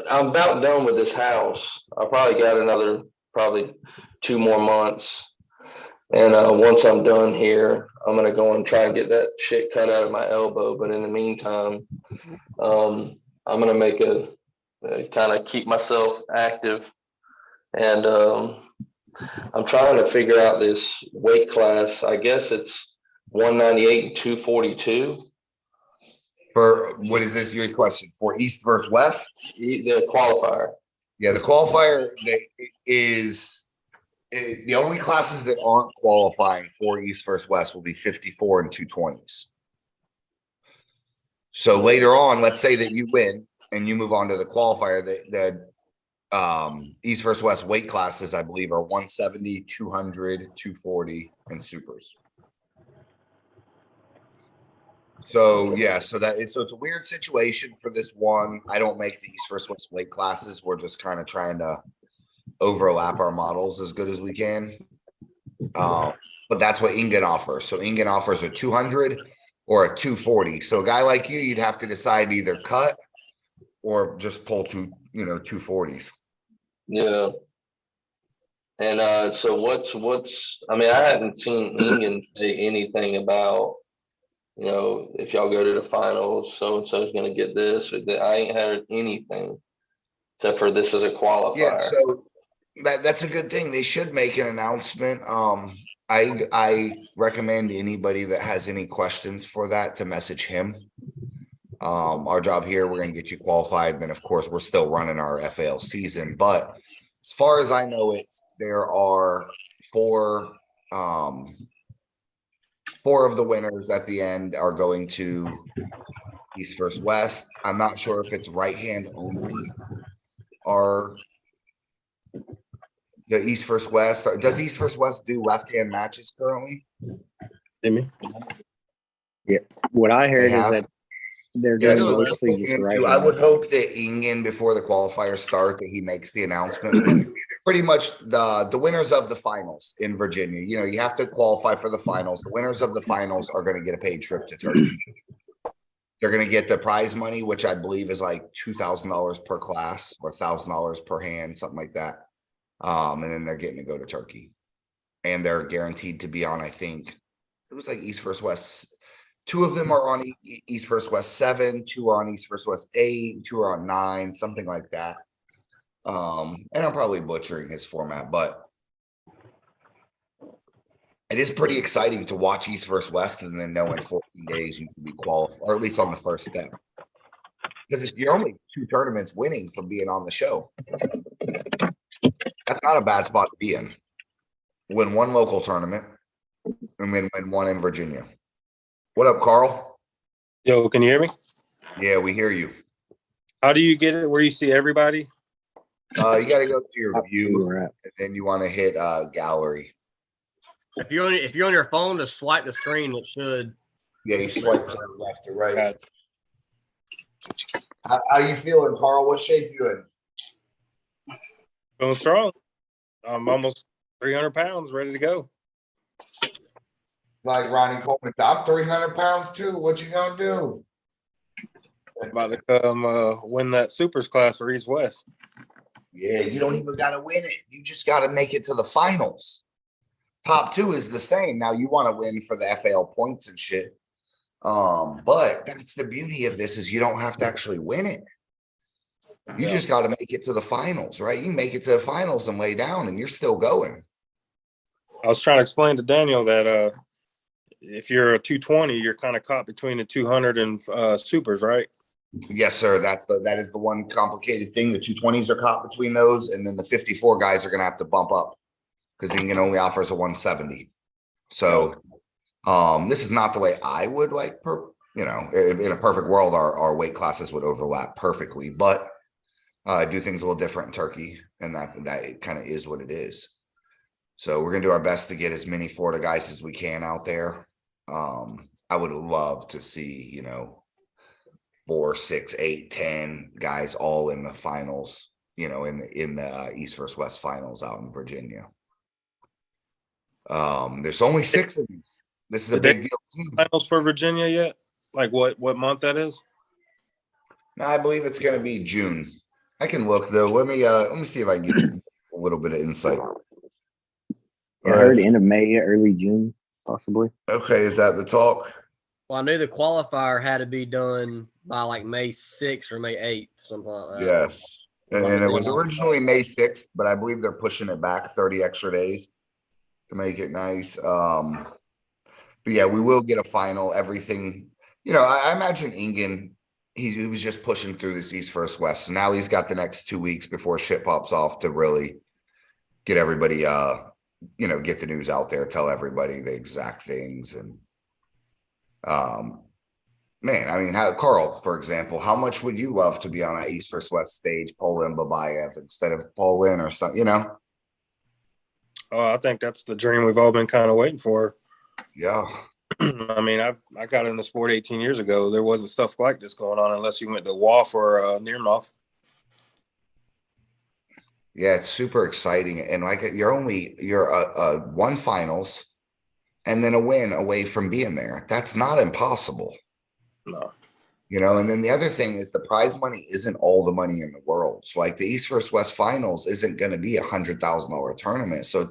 I'm about done with this house. I probably got another 2 more months. And once I'm done here, I'm gonna go and try and get that shit cut out of my elbow. But in the meantime, I'm gonna make a kind of keep myself active, and I'm trying to figure out this weight class. I guess it's 198 and 242. For what is this your question for East versus West? The qualifier. Yeah, the qualifier is the only classes that aren't qualifying for East versus West will be 54 and 220s. So later on, let's say that you win and you move on to the qualifier, that East versus West weight classes, I believe, are 170, 200, 240, and supers. So yeah, so it's a weird situation for this one. I don't make the East versus West weight classes. We're just kind of trying to overlap our models as good as we can. But that's what Ingen offers. So Ingen offers a 200 or a 240. So a guy like you, you'd have to decide either cut or just pull 240s. Yeah. And so what's I mean, I haven't seen Ingen say anything about, if y'all go to the finals, so and so is going to get this or that. I ain't heard anything except for this is a qualifier. Yeah, so that's a good thing. They should make an announcement. I recommend anybody that has any questions for that to message him. Our job here, we're going to get you qualified. Then, of course, we're still running our FAL season. But as far as I know, there are four of the winners at the end are going to East versus West. I'm not sure if it's right hand only or the East versus West. Does East versus West do left hand matches currently? Yeah. What I heard is that they're Yeah, doing so mostly just right. I would hope that Ingen, before the qualifiers start, that he makes the announcement. Pretty much the winners of the finals in Virginia. You have to qualify for the finals. The winners of the finals are going to get a paid trip to Turkey. They're going to get the prize money, which I believe is like $2,000 per class or $1,000 per hand, something like that. And then they're getting to go to Turkey. And they're guaranteed to be on, I think, it was like East versus West. 2 of them are on East versus West 7, 2 are on East versus West 8, 2 are on 9, something like that. And I'm probably butchering his format, but It is pretty exciting to watch East versus West and then know in 14 days you can be qualified, or at least on the first step. Because you're only 2 tournaments winning from being on the show. That's not a bad spot to be in. Win 1 local tournament and then win 1 in Virginia. What up, Carl? Yo, can you hear me? Yeah, we hear you. How do you get it where you see everybody? You got to go to your view, We're at. and then you want to hit gallery. If you're on your phone, to swipe the screen, it should. Yeah, you swipe to the left or right. Got it. How you feeling, Carl? What shape you in? Feeling strong. I'm almost 300 pounds, ready to go. Like Ronnie Coleman, I'm 300 pounds too. What you gonna do? About to come win that supers class for East West. Yeah, you don't even gotta win it. You just gotta make it to the finals. Top 2 is the same. Now you want to win for the FAL points and shit. But that's the beauty of this is you don't have to actually win it. You just got to make it to the finals, right? You can make it to the finals and lay down and you're still going. I was trying to explain to Daniel that if you're a 220, you're kind of caught between the 200 and supers, right? Yes, sir. That is the one complicated thing. The 220s are caught between those, and then the 54 guys are gonna have to bump up because Ingen only offers a 170. So this is not the way I would like in a perfect world, our weight classes would overlap perfectly, but I do things a little different in Turkey, and that kind of is what it is. So we're gonna do our best to get as many Florida guys as we can out there. I would love to see, 4, 6, 8, 10 guys all in the finals, in the East versus West finals out in Virginia. There's only 6 of these. This is a big deal. Finals for Virginia yet? Like what month that is? No, I believe it's going to be June. I can look though. Let me see if I can get a little bit of insight. I heard end of May, early June, possibly. Okay, is that the talk? Well, I knew the qualifier had to be done by like May 6th or May 8th, something like that. Yes. And it was originally May 6th, but I believe they're pushing it back 30 extra days to make it nice. But yeah, we will get a final. Everything, I imagine Ingen, he was just pushing through this East versus West. So now he's got the next 2 weeks before shit pops off to really get everybody, get the news out there, tell everybody the exact things. And man, I mean, Carl, for example, how much would you love to be on that East versus West stage, Poland Babayev instead of Poland or something, Oh, I think that's the dream we've all been kind of waiting for. Yeah. I mean, I got in the sport 18 years ago. There wasn't stuff like this going on unless you went to WAF or Nearmouth. Yeah, it's super exciting. And like you're one finals and then a win away from being there. That's not impossible. No. And then the other thing is the prize money isn't all the money in the world. So like the East versus West finals isn't going to be $100,000 tournament. So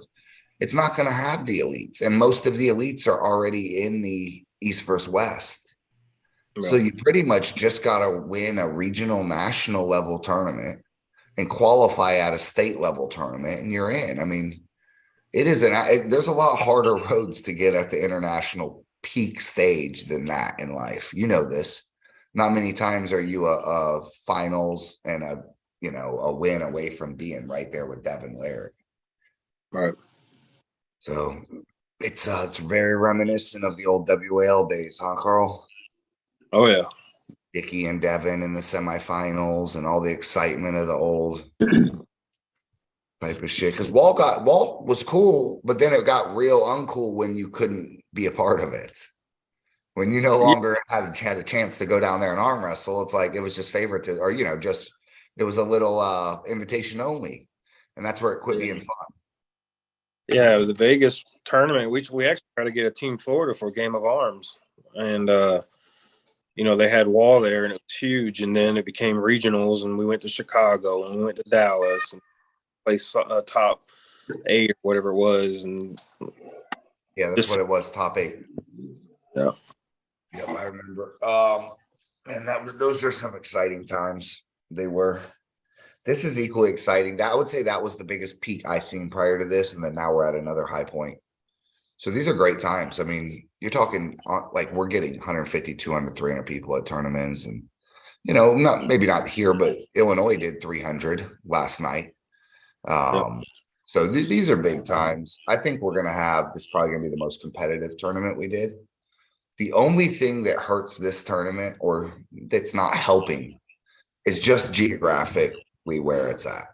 it's not going to have the elites. And most of the elites are already in the East versus West. Right. So you pretty much just got to win a regional, national level tournament and qualify at a state level tournament and you're in. I mean, there's a lot harder roads to get at the international peak stage than that in life. You know this. Not many times are you a finals and a win away from being right there with Devin Laird. Right. So it's very reminiscent of the old WAL days, huh, Carl? Oh yeah. Dickie and Devin in the semifinals and all the excitement of the old type of shit. Because Walt was cool, but then it got real uncool when you couldn't be a part of it. When you no longer had a chance to go down there and arm wrestle, it's like it was just favorite to, or it was a little invitation only, and that's where it quit being fun. Yeah, it was a Vegas tournament. We actually tried to get a Team Florida for Game of Arms, and they had Wall there, and it was huge. And then it became regionals, and we went to Chicago, and we went to Dallas, and placed top 8 or whatever it was, and yeah, that's what it was, top 8. Yeah. Yeah, I remember. And those are some exciting times. They were. This is equally exciting. I would say that was the biggest peak I seen prior to this, and then now we're at another high point. So these are great times. I mean, you're talking like we're getting 150, 200, 300 people at tournaments, and maybe not here, but Illinois did 300 last night. So these are big times. I think we're gonna have this probably gonna be the most competitive tournament we did. The only thing that hurts this tournament, or that's not helping, is just geographically where it's at.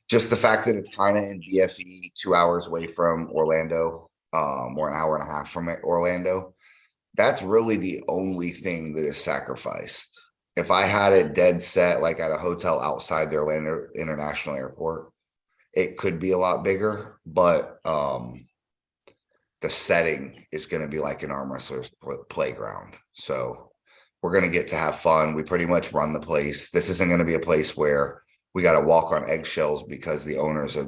Just the fact that it's kind of in BFE, 2 hours away from Orlando, or an hour and a half from Orlando. That's really the only thing that is sacrificed. If I had it dead set, like at a hotel outside the Orlando International Airport, it could be a lot bigger, but the setting is going to be like an arm wrestler's playground. So we're going to get to have fun. We pretty much run the place. This isn't going to be a place where we got to walk on eggshells because the owner's a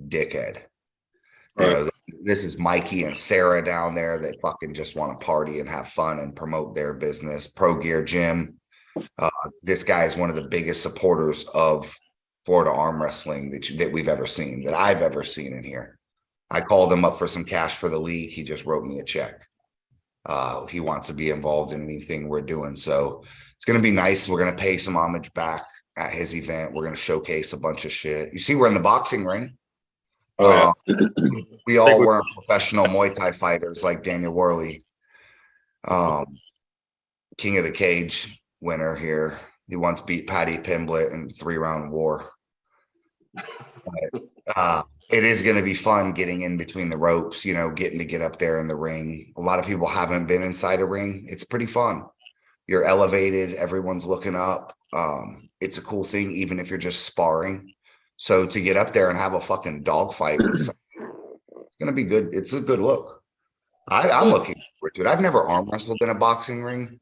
dickhead. Right. This is Mikey and Sarah down there that fucking just want to party and have fun and promote their business. Pro Gear Gym. This guy is one of the biggest supporters of Florida arm wrestling that we've ever seen, that I've ever seen in here. I called him up for some cash for the league. He just wrote me a check. He wants to be involved in anything we're doing. So it's going to be nice. We're going to pay some homage back at his event. We're going to showcase a bunch of shit. You see, we're in the boxing ring. Oh, yeah. We all weren't professional Muay Thai fighters like Daniel Worley. King of the Cage winner here. He once beat Patty Pimblett in a 3-round war. It is going to be fun getting in between the ropes, getting to get up there in the ring. A lot of people haven't been inside a ring. It's pretty fun. You're elevated. Everyone's looking up. It's a cool thing, even if you're just sparring. So to get up there and have a fucking dogfight with someone, it's going to be good. It's a good look. I'm looking forward to it. I've never arm wrestled in a boxing ring.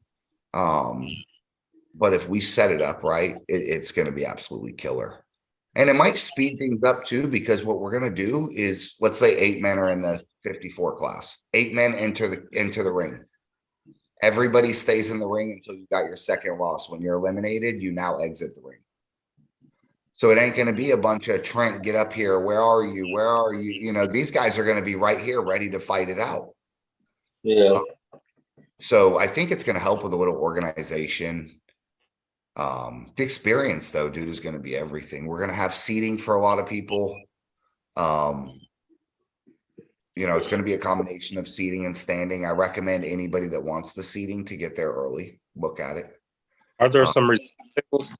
But if we set it up right, it's going to be absolutely killer. And it might speed things up too, because what we're going to do is, let's say 8 men are in the 54 class. 8 men enter the ring. Everybody stays in the ring until you got your second loss. When you're eliminated, you now exit the ring. So it ain't going to be a bunch of Trent, get up here. Where are you? Where are you? These guys are going to be right here ready to fight it out. Yeah. So I think it's going to help with a little organization. The experience, though, dude, is going to be everything. We're going to have seating for a lot of people. It's going to be a combination of seating and standing. I recommend anybody that wants the seating to get there early. Look at it. Are there some tables?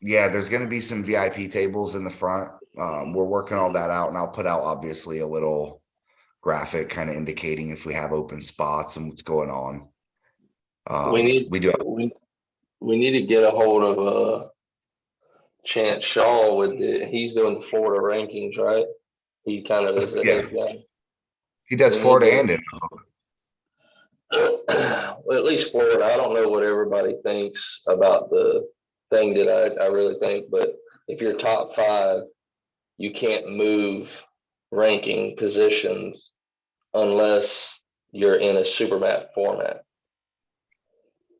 Yeah, there's going to be some VIP tables in the front. We're working all that out, and I'll put out obviously a little graphic kind of indicating if we have open spots and what's going on. We need to get a hold of Chance Shaw he's doing the Florida rankings, right? He kind of is the head guy. He does Florida and it. Well, at least Florida. I don't know what everybody thinks about the thing that I really think, but if you're top 5, you can't move ranking positions unless you're in a supermat format.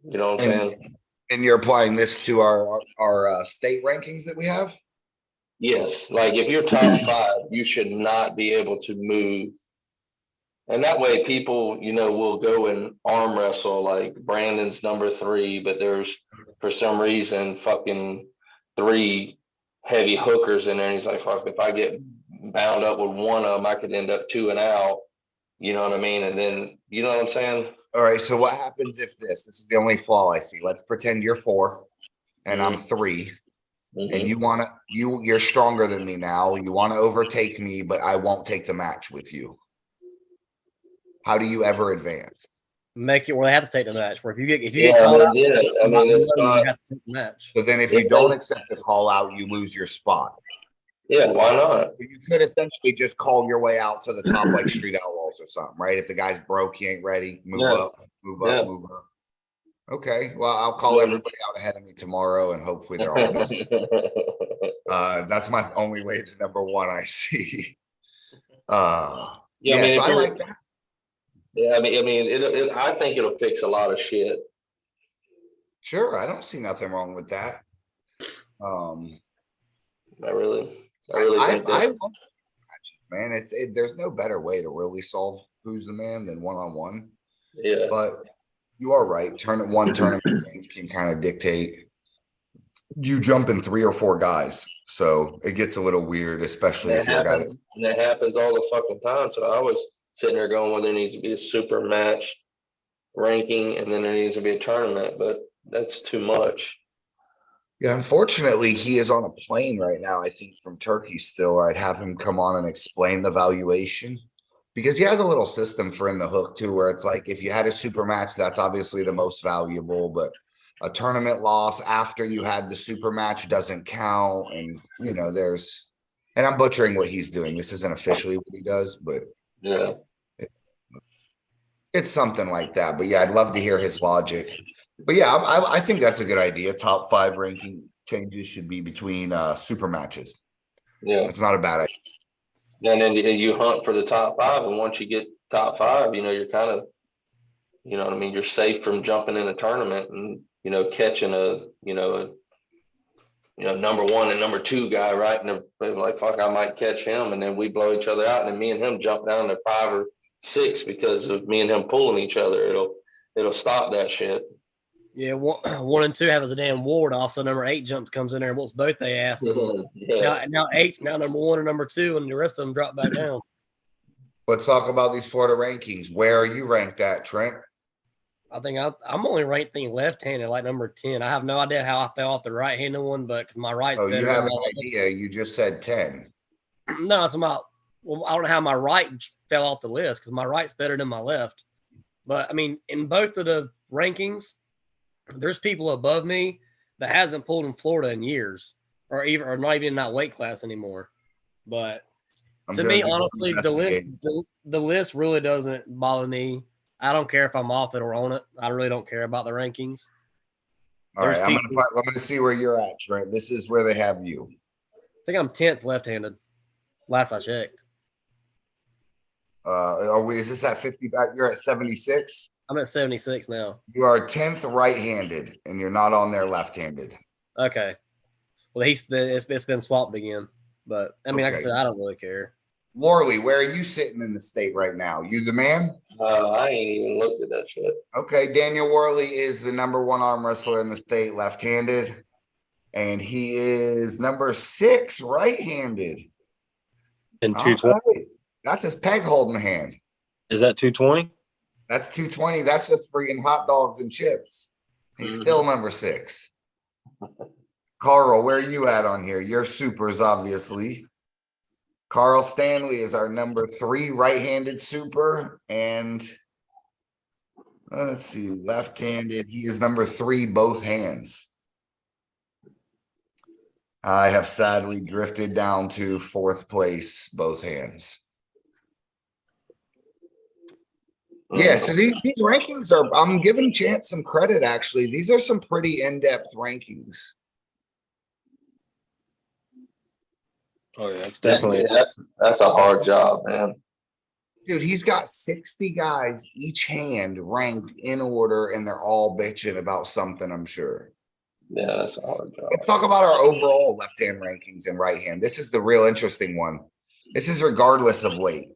You know what I'm saying? And you're applying this to our state rankings that we have? Yes. Like if you're top 5, you should not be able to move. And that way people, will go and arm wrestle, like Brandon's number 3, but there's for some reason fucking 3 heavy hookers in there. And he's like, fuck, if I get bound up with one of them, I could end up 2 and out. You know what I mean? And then, you know what I'm saying? All right. So what happens if this is the only flaw I see? Let's pretend you're 4 and I'm 3. And you're stronger than me now. You want to overtake me, but I won't take the match with you. How do you ever advance? Make it where they have to take the match. Where if you get called out, you have to take the match. So then if you don't accept the call out, you lose your spot. Yeah, why not? You could essentially just call your way out to the top like Street Outlaws or something, right? If the guy's broke, he ain't ready, move up. Okay, well, I'll call everybody out ahead of me tomorrow, and hopefully they're all busy. That's my only way to number 1 I see. So I like that. Yeah, I mean, I think it'll fix a lot of shit. Sure, I don't see nothing wrong with that. I I really think that. man. There's no better way to really solve who's the man than one-on-one. Yeah. But you are right. Tournament can kind of dictate you jumping 3 or 4 guys. So it gets a little weird, especially if you're a guy that. And that happens all the fucking time. So I was sitting there going, well, there needs to be a super match ranking, and then there needs to be a tournament, but that's too much. Yeah, unfortunately, he is on a plane right now, I think from Turkey still, or I'd have him come on and explain the valuation. Because he has a little system for in the hook too, where it's like if you had a super match, that's obviously the most valuable, but a tournament loss after you had the super match doesn't count. And and I'm butchering what he's doing. This isn't officially what he does, but yeah, it's something like that. But yeah, I'd love to hear his logic. But yeah, I think that's a good idea. Top 5 ranking changes should be between super matches. Yeah, it's not a bad idea. And then you hunt for the top 5, and once you get top 5, you're kind of, what I mean, you're safe from jumping in a tournament and catching a number 1 and number 2 guy, right? And they're like, fuck, I might catch him, and then we blow each other out, and then me and him jump down to 5 or 6 because of me and him pulling each other. It'll stop that shit. Yeah, 1 and 2 have as a damn ward. Also, number 8 comes in there and whoops both they ass. Yeah. Now 8's now number 1 and number 2, and the rest of them drop back down. Let's talk about these Florida rankings. Where are you ranked at, Trent? I think I'm only ranked left-handed, like number 10. I have no idea how I fell off the right-handed one, but because my right's better. You have an idea. You just said 10. No, it's about. Well, I don't know how my right fell off the list because my right's better than my left. But I mean, in both of the rankings, there's people above me that hasn't pulled in Florida in years, or not even in that weight class anymore. But to me, honestly, the list really doesn't bother me. I don't care if I'm off it or on it. I really don't care about the rankings. All right, I'm gonna see where you're at, Trent. This is where they have you. I think I'm 10th left-handed. Last I checked. Is this at 50 back? You're at 76? I'm at 76 now. You are 10th right-handed, and you're not on there left-handed. Okay. Well, it's been swapped again. But, I mean, like I said, I don't really care. Worley, where are you sitting in the state right now? You the man? I ain't even looked at that shit. Okay, Daniel Worley is the number 1 arm wrestler in the state left-handed, and he is number 6 right-handed. And 220. That's his peg holding hand. Is that 220? That's 220. That's just freaking hot dogs and chips. He's still number 6. Carl, where are you at on here? You're supers, obviously. Carl Stanley is our number 3 right-handed super. And let's see, left-handed. He is number 3, both hands. I have sadly drifted down to 4th place, both hands. Yeah, so these rankings I'm giving Chance some credit, actually. These are some pretty in-depth rankings. Oh, yeah, it's definitely. That's a hard job, man. Dude, he's got 60 guys, each hand ranked in order, and they're all bitching about something, I'm sure. Yeah, that's a hard job. Let's talk about our overall left-hand rankings and right hand. This is the real interesting one. This is regardless of weight.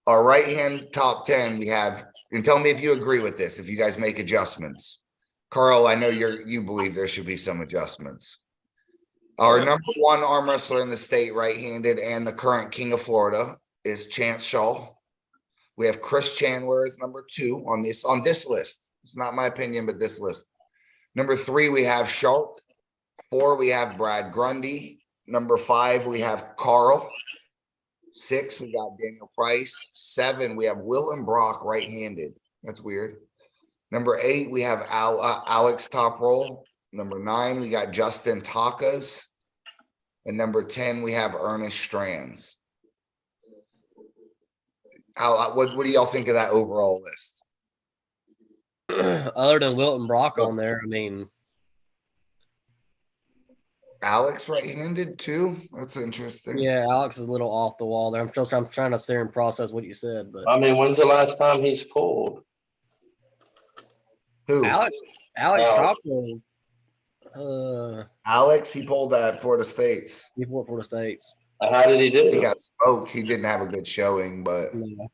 Our right-hand top 10, we have, and tell me if you agree with this, if you guys make adjustments. Carl, I know you believe there should be some adjustments. Our number 1 arm wrestler in the state, right-handed, and the current king of Florida is Chance Shaw. We have Chris Chandler as number 2 on this list. It's not my opinion, but this list. Number 3, we have Shark. 4, we have Brad Grundy. Number 5, we have Carl. 6, we got Daniel Price. 7, we have Will and Brock right-handed. That's weird. Number 8, we have Alex Top Roll. Number 9, we got Justin Takas. And number 10, we have Ernest Strands. What do y'all think of that overall list? Other than Wilton Brock on there, I mean. Alex right-handed too? That's interesting. Yeah, Alex is a little off the wall there. I'm trying to sit and process what you said, but I mean, when's the last time he's pulled? Who? Alex Topwell. Alex, he pulled at Florida States. He pulled Florida States. How did he do? He got smoked. He didn't have a good showing, but Yeah.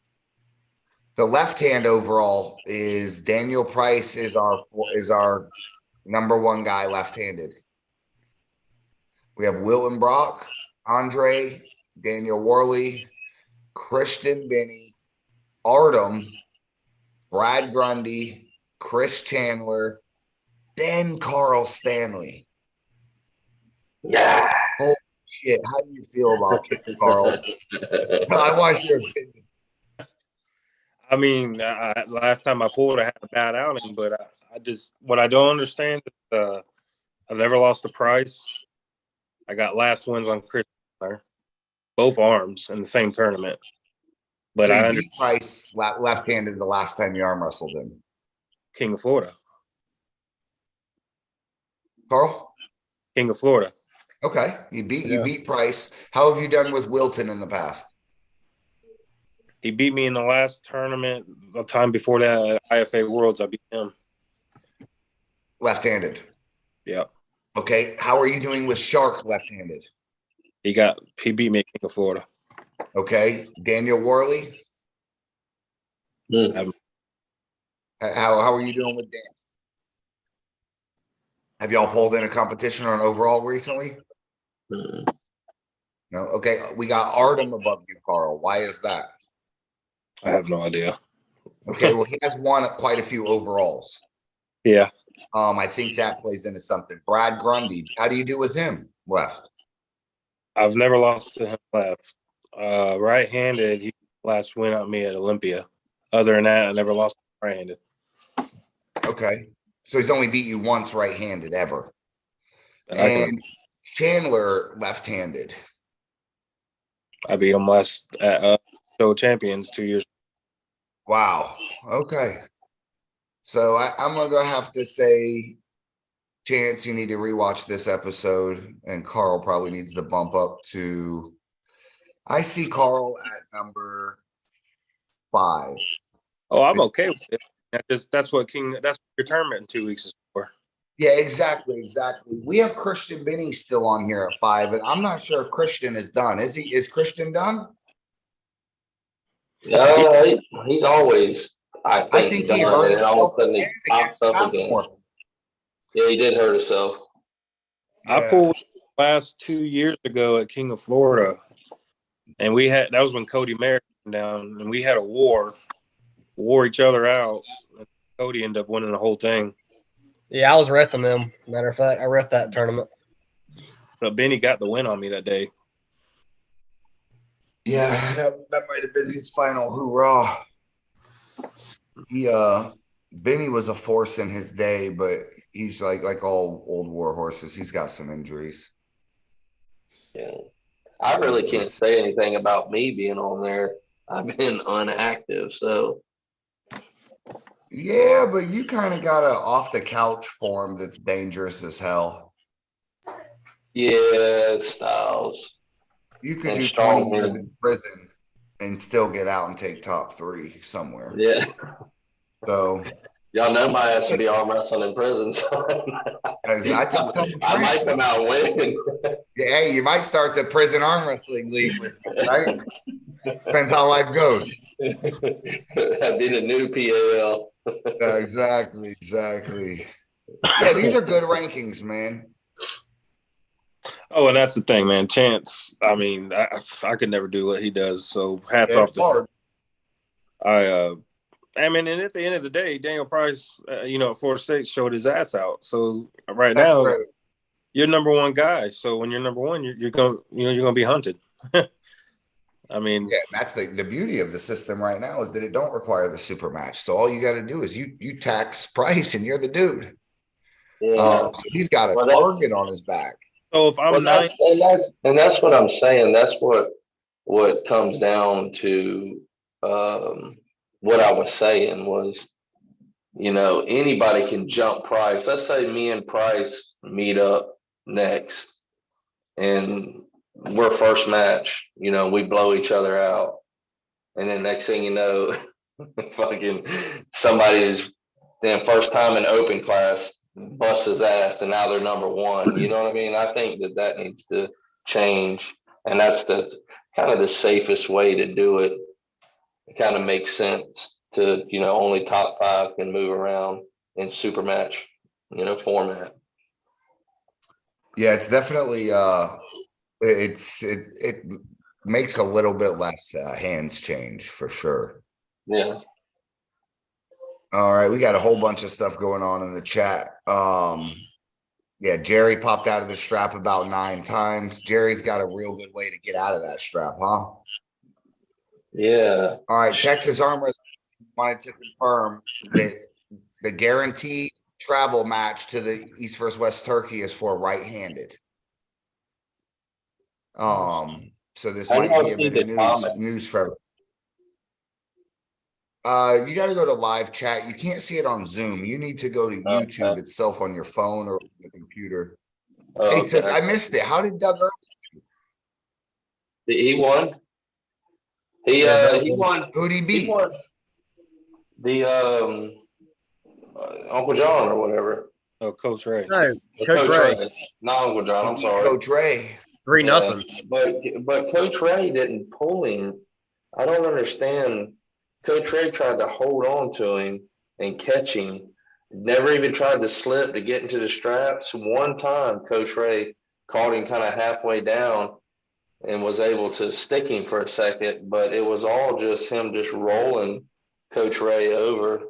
the left hand overall is Daniel Price is our number one guy left-handed. We have Wilton Brock, Andre, Daniel Worley, Christian Benny, Artem, Brad Grundy, Chris Chandler, then Carl Stanley. Yeah. Holy shit. How do you feel about Carl? I want your opinion. I mean, last time I pulled, I had a bad outing, but I just what I don't understand is I've never lost a price. I got last wins on Chris Chandler, both arms in the same tournament. But So I you under beat Price left-handed the last time you arm wrestled him. King of Florida. Carl? King of Florida. Okay. You beat Price. How have you done with Wilton in the past? He beat me in the last tournament. The time before that, IFA Worlds, I beat him. Left-handed. Yeah. Okay. How are you doing with Shark left-handed? He beat me at King of Florida. Okay. Daniel Worley? Mm. How are you doing with Dan? Have y'all pulled in a competition or an overall recently? Mm. No. Okay. We got Artem above you, Carl. Why is that? I have no idea. Okay. Well, he has won quite a few overalls. Yeah. I think that plays into something. Brad Grundy. How do you do with him left? I've never lost to him left. Right-handed, he last win on me at Olympia. Other than that, I never lost right-handed. Okay. So he's only beat you once right-handed ever. And Chandler left-handed. I beat him last at Show Champions 2 years. Wow. Okay. So I'm going to have to say, Chance, you need to rewatch this episode, and Carl probably needs to bump up to. I see Carl at number 5. Oh, I'm okay with it. That's what your tournament in 2 weeks is for. Yeah, exactly. We have Christian Benny still on here at 5, and I'm not sure if Christian is done. Is Christian done? No, he's always. I think he done, hurt and then all himself of a sudden he pops up again. Passmore. Yeah, he did hurt himself. I pulled last 2 years ago at King of Florida, and that was when Cody Merritt came down, and we had a wore each other out. Cody ended up winning the whole thing. Yeah, I was reffing them. Matter of fact, I reffed that tournament. But Benny got the win on me that day. Yeah, that might have been his final hoorah. Benny was a force in his day, but he's like all old war horses. He's got some injuries. Yeah, I really can't say anything about me being on there. I've been inactive, so. Yeah, but you kind of got a off the couch form that's dangerous as hell. Yeah, Styles. You could do 20 years in prison and still get out and take top 3 somewhere. Yeah. So y'all know my ass to be arm wrestling in prison. So I might come out winning. Yeah, hey, you might start the prison arm wrestling league with me, right? Depends how life goes. I'd be the new PAL. Exactly. Yeah, these are good rankings, man. Oh, and that's the thing, man. Chance, I mean, I could never do what he does. So hats off to him. I mean, and at the end of the day, Daniel Price, at Florida State showed his ass out. So now, you're number one guy. So when you're number one, you're gonna be hunted. I mean, yeah, that's the beauty of the system right now is that it don't require the super match. So all you got to do is you tax Price, and you're the dude. Yeah, he's got a target on his back. So if I'm that's what I'm saying. That's what comes down to. What I was saying was, anybody can jump Price. Let's say me and Price meet up next, and we're first match. We blow each other out, and then next thing you know, fucking somebody is then first time in open class busts his ass, and now they're number one. You know what I mean? I think that needs to change. And that's the kind of the safest way to do it. It kind of makes sense to, only top 5 can move around in super match, format. Yeah, it's definitely it makes a little bit less hands change for sure. Yeah. All right, we got a whole bunch of stuff going on in the chat. Yeah, Jerry popped out of the strap about 9 times. Jerry's got a real good way to get out of that strap, huh? Yeah. All right, Texas Armwrestling wanted to confirm that the guaranteed travel match to the East vs. West Turkey is for right-handed. So this might be a bit of news for everyone. You got to go to live chat. You can't see it on Zoom. You need to go to YouTube itself on your phone or the computer. Hey, so I missed it. How did Doug Earl? He won. He won. Who'd he beat? He won. The Uncle John or whatever. Oh, Coach Ray. No, Coach Ray. Not Uncle John. I'm sorry. Coach Ray. 3-0. But Coach Ray didn't pull him. I don't understand. Coach Ray tried to hold on to him and catch him. Never even tried to slip to get into the straps. One time, Coach Ray caught him kind of halfway down and was able to stick him for a second. But it was all just him just rolling Coach Ray over.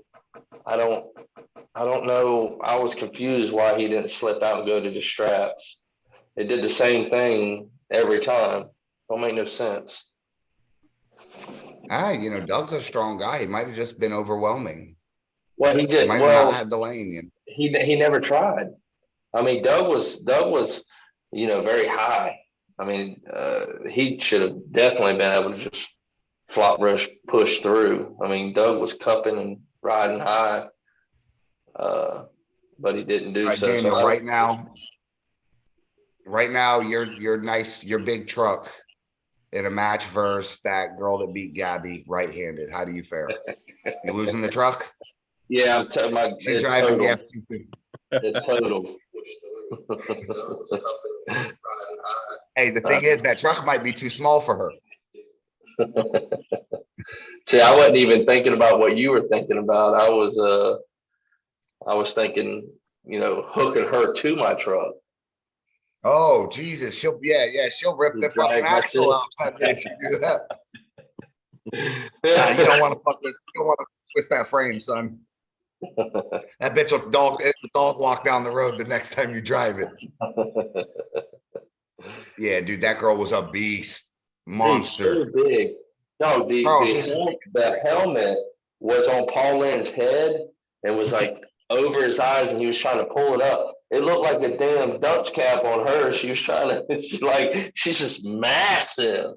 I don't know. I was confused why he didn't slip out and go to the straps. It did the same thing every time. Don't make no sense. Doug's a strong guy. He might have just been overwhelming. Well, he did. Might not have the lane. He never tried. I mean, Doug was very high. I mean, he should have definitely been able to just flop rush push through. I mean, Doug was cupping and riding high, but he didn't do so. Daniel, so right now, your big truck in a match versus that girl that beat Gabby right-handed. How do you fare? You losing the truck? Yeah, She's driving the F-250. It's total. Hey, the thing is, that truck might be too small for her. See, I wasn't even thinking about what you were thinking about. I was thinking, hooking her to my truck. Oh, Jesus. She'll rip the fucking axle out. That bitch, you do that. You don't want to fuck this. You don't want to twist that frame, son. That bitch will dog walk down the road the next time you drive it. Yeah, dude, that girl was a beast. Monster. So big. No, the helmet was on Paul Lynn's head and was like over his eyes, and he was trying to pull it up. It looked like a damn Dutch cap on her. She was trying to, she's just massive.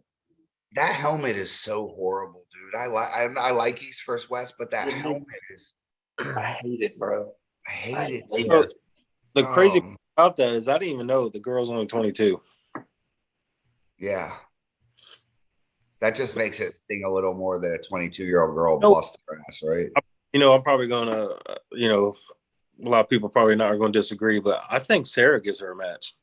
That helmet is so horrible, dude. I like East vs. West, but that helmet is. I hate it, bro. I hate it. The crazy part about that is I didn't even know the girl's only 22. Yeah. That just makes it sting a little more than a 22-year-old girl busted her ass, right? I'm probably going to, a lot of people probably not going to disagree, but I think Sarah gives her a match.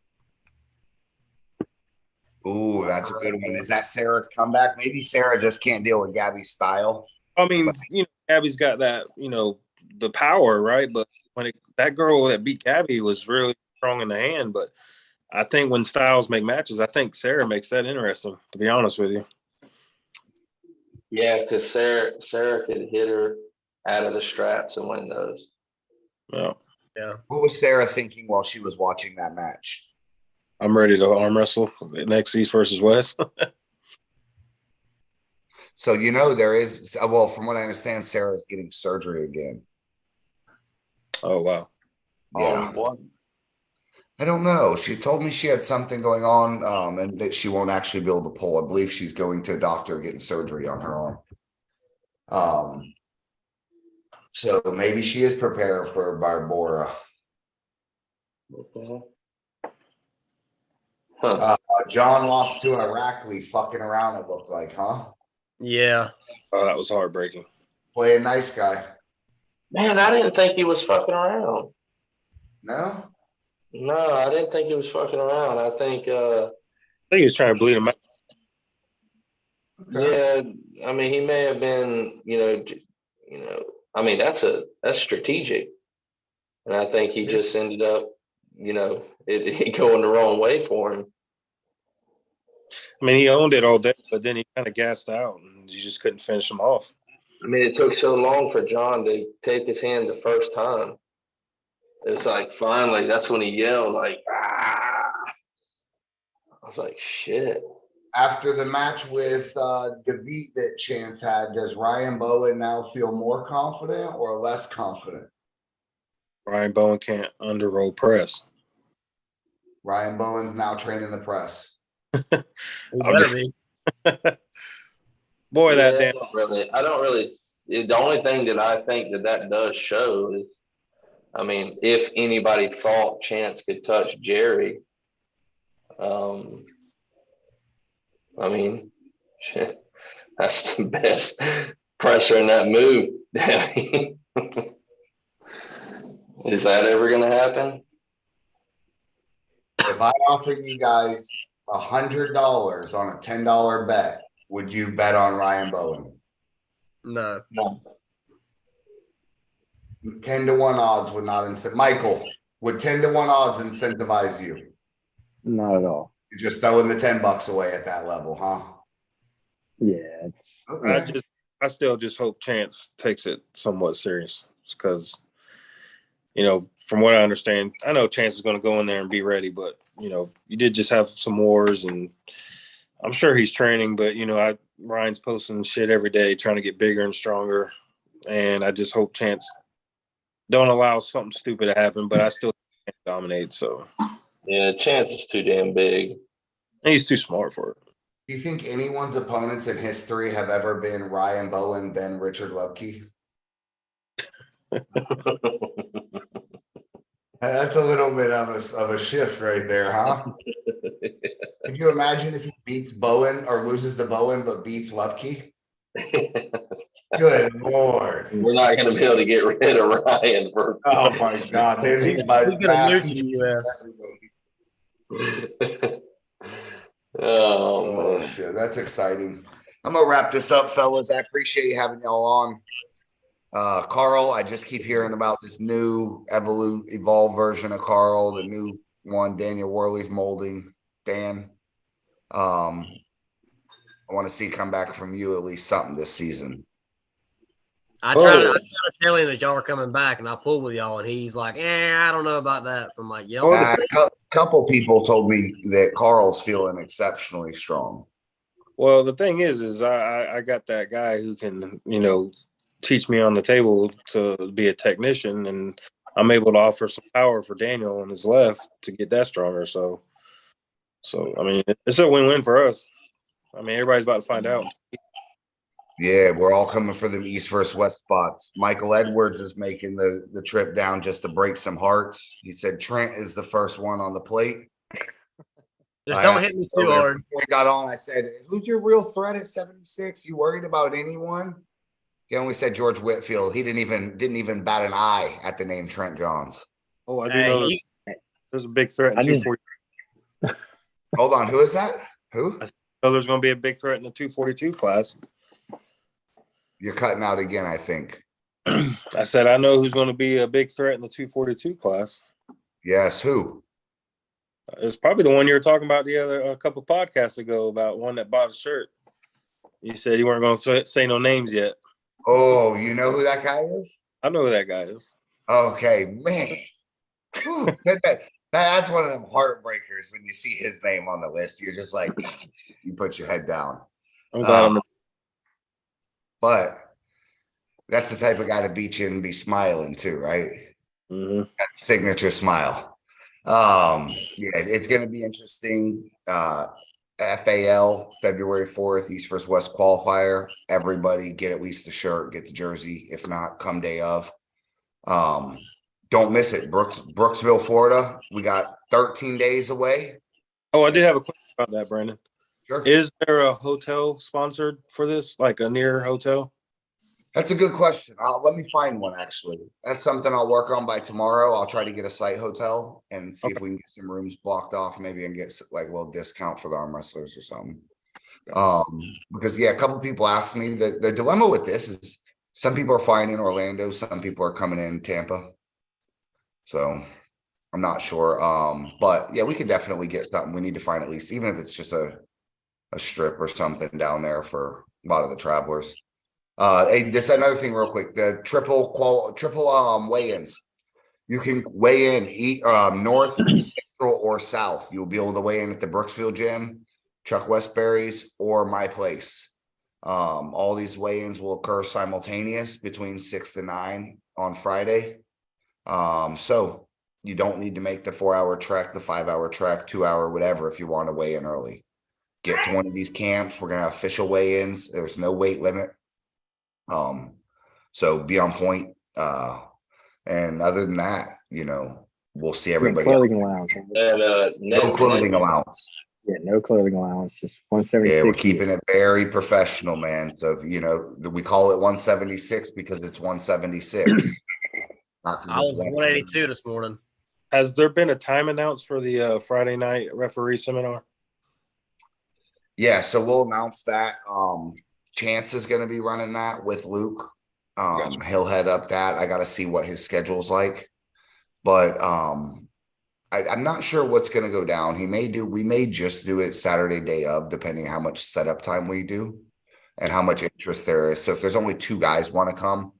Ooh, that's a good one. Is that Sarah's comeback? Maybe Sarah just can't deal with Gabby's style. I mean, Gabby's got that, the power, right? But that girl that beat Gabby was really strong in the hand. But I think when styles make matches, I think Sarah makes that interesting, to be honest with you. Yeah, because Sarah could hit her out of the straps and win those. Yeah. What was Sarah thinking while she was watching that match? I'm ready to arm wrestle next East versus West. So, there is, well, from what I understand, Sarah is getting surgery again. Oh, wow. Yeah. What? I don't know. She told me she had something going on and that she won't actually be able to pull. I believe she's going to a doctor getting surgery on her arm. So maybe she is prepared for Barbora. Okay. John lost to an Iraqi fucking around, it looked like, huh? Yeah. Oh, that was heartbreaking. Playing nice guy. Man, I didn't think he was fucking around. No? No, I didn't think he was fucking around. I think he was trying to bleed him out. Yeah, I mean, he may have been, I mean, that's strategic, and I think he just ended up, it going the wrong way for him. I mean, he owned it all day, but then he kind of gassed out, and you just couldn't finish him off. I mean, it took so long for John to take his hand the first time. It's like finally, that's when he yelled like, "Ah!" I was like, "Shit." After the match with David that Chance had, does Ryan Bowen now feel more confident or less confident? Ryan Bowen can't under roll press. Ryan Bowen's now training the press. He better be. Boy, that Yeah, damn. I don't really. The only thing that I think that does show is, I mean, if anybody thought Chance could touch Jerry, I mean, shit, that's the best pressure in that move. Is that ever going to happen? If I offered you guys $100 on a $10 bet, would you bet on Ryan Bowen? No. 10-1 odds would not incentivize. Michael, would 10-1 odds incentivize you? Not at all. You're just throwing the $10 away at that level, huh? Yeah. Okay. I still just hope Chance takes it somewhat serious because, from what I understand, I know Chance is going to go in there and be ready, but, you did just have some wars, and I'm sure he's training, but, Ryan's posting shit every day trying to get bigger and stronger, and I just hope Chance don't allow something stupid to happen, but I still can't dominate, so. Yeah, Chance is too damn big. And he's too smart for it. Do you think anyone's opponents in history have ever been Ryan Bowen, then Richard Lubke? That's a little bit of a shift right there, huh? Can you imagine if he beats Bowen or loses the Bowen but beats Lubke? Good Lord. We're not going to be able to get rid of Ryan. Oh my God. He's going to nuke the U.S. Oh, man. Shit. That's exciting. I'm going to wrap this up, fellas. I appreciate having y'all on. Carl, I just keep hearing about this new evolved version of Carl, the new one Daniel Worley's molding. Dan, I want to see come back from you at least something this season. I try to tell him that y'all are coming back, and I pull with y'all, and he's like, I don't know about that. So I'm like, A couple people told me that Carl's feeling exceptionally strong. Well, the thing is I got that guy who can, teach me on the table to be a technician, and I'm able to offer some power for Daniel on his left to get that stronger. So I mean, it's a win-win for us. I mean, everybody's about to find out. Yeah, we're all coming for them East versus West spots. Michael Edwards is making the trip down just to break some hearts. He said Trent is the first one on the plate. Just don't hit me too hard. Before we got on, I said, who's your real threat at 76? You worried about anyone? He only said George Whitfield. He didn't even bat an eye at the name Trent Johns. Oh, I do know there's a big threat in 240. Hold on, who is that? Who? I know there's going to be a big threat in the 242 class. You're cutting out again, I think. I said I know who's going to be a big threat in the 242 class. Yes, who? It's probably the one you were talking about a couple podcasts ago about one that bought a shirt. You said you weren't going to say no names yet. Oh, you know who that guy is? I know who that guy is. Okay, man. Whew, that's one of them heartbreakers when you see his name on the list. You're just like, you put your head down. I'm glad but that's the type of guy to beat you and be smiling too, right? Mm-hmm. That signature smile. Yeah, it's going to be interesting. FAL February 4th, East versus West qualifier. Everybody get at least the shirt, get the jersey. If not, come day of. Don't miss it. Brooksville, Florida. We got 13 days away. Oh, I did have a question about that, Brandon. Sure. Is there a hotel sponsored for this, like a near hotel? That's a good question. Let me find one, actually. That's something I'll work on by tomorrow. I'll try to get a site hotel and see if we can get some rooms blocked off. Maybe I can get like a little discount for the arm wrestlers or something. Because a couple people asked me the dilemma with this is some people are flying in Orlando, some people are coming in Tampa. So I'm not sure. But yeah, we could definitely get something. We need to find at least, even if it's just a strip or something down there for a lot of the travelers. Hey, this another thing real quick. The triple weigh-ins. You can weigh in north, central, or south. You'll be able to weigh in at the Brooksville gym, Chuck Westbury's, or my place. All these weigh-ins will occur simultaneous between 6 to 9 on Friday. So you don't need to make the 4-hour trek, the 5-hour trek, 2-hour, whatever, if you want to weigh in early. Get to one of these camps. We're gonna have official weigh-ins. There's no weight limit. So be on point. And other than that, we'll see everybody. Clothing allowance. And No clothing allowance. Yeah, no clothing allowance. Just 176. Yeah, we're keeping it very professional, man. So we call it 176 because it's 176. Not 'cause I it's was 182 this morning. Has there been a time announced for the Friday night referee seminar? Yeah, so we'll announce that. Chance is going to be running that with Luke. Gotcha. He'll head up that. I got to see what his schedule's like, but I'm not sure what's going to go down. We may just do it Saturday day of, depending how much setup time we do and how much interest there is. So if there's only 2 guys want to come,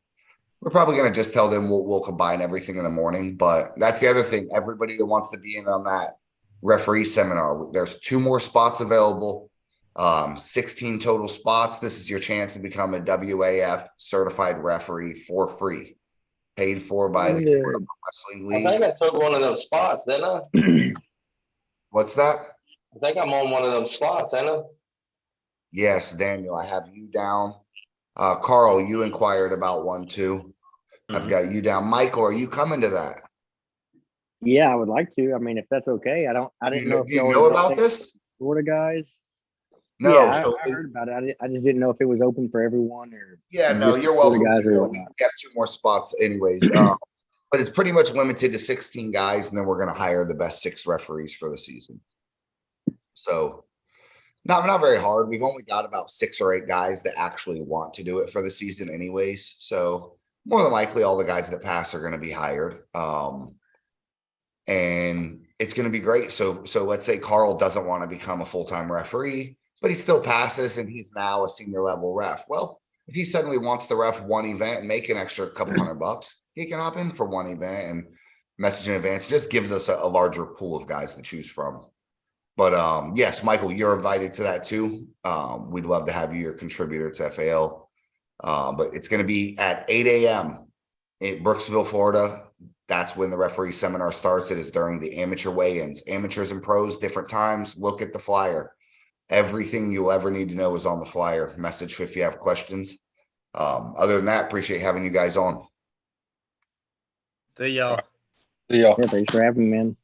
we're probably going to just tell them we'll combine everything in the morning. But that's the other thing. Everybody that wants to be in on that referee seminar, there's 2 more spots available. 16 total spots. This is your chance to become a WAF certified referee for free, paid for by the Armwrestling I League. think I took one of those spots, didn't I? What's that? I think I'm on one of those slots, ain't I? Yes, Daniel, I have you down. Carl, you inquired about one too. I've got you down. Michael, are you coming to that? Yeah, I would like to. I mean, if that's okay. I didn't know if you y'all know were about this? Florida guys. No, Yeah, so I heard about it. I just didn't know if it was open for everyone or. yeah, no, just you're Florida welcome guys to or go. whatnot. We have 2 more spots anyways. But it's pretty much limited to 16 guys, and then we're going to hire the best 6 referees for the season. So not very hard. We've only got about 6 or 8 guys that actually want to do it for the season anyways. So more than likely all the guys that pass are going to be hired. And it's going to be great. So let's say Carl doesn't want to become a full-time referee, but he still passes and he's now a senior level ref. Well, if he suddenly wants to ref one event and make an extra couple $100, he can hop in for one event and message in advance. It just gives us a larger pool of guys to choose from. But yes, Michael, you're invited to that too. We'd love to have you your contributor to FAL. But it's going to be at 8 a.m. in Brooksville, Florida. That's when the referee seminar starts. It is during the amateur weigh-ins. Amateurs and pros, different times. Look at the flyer. Everything you'll ever need to know is on the flyer. Message if you have questions. Other than that, appreciate having you guys on. See y'all. See y'all. Yeah, thanks for having me, man.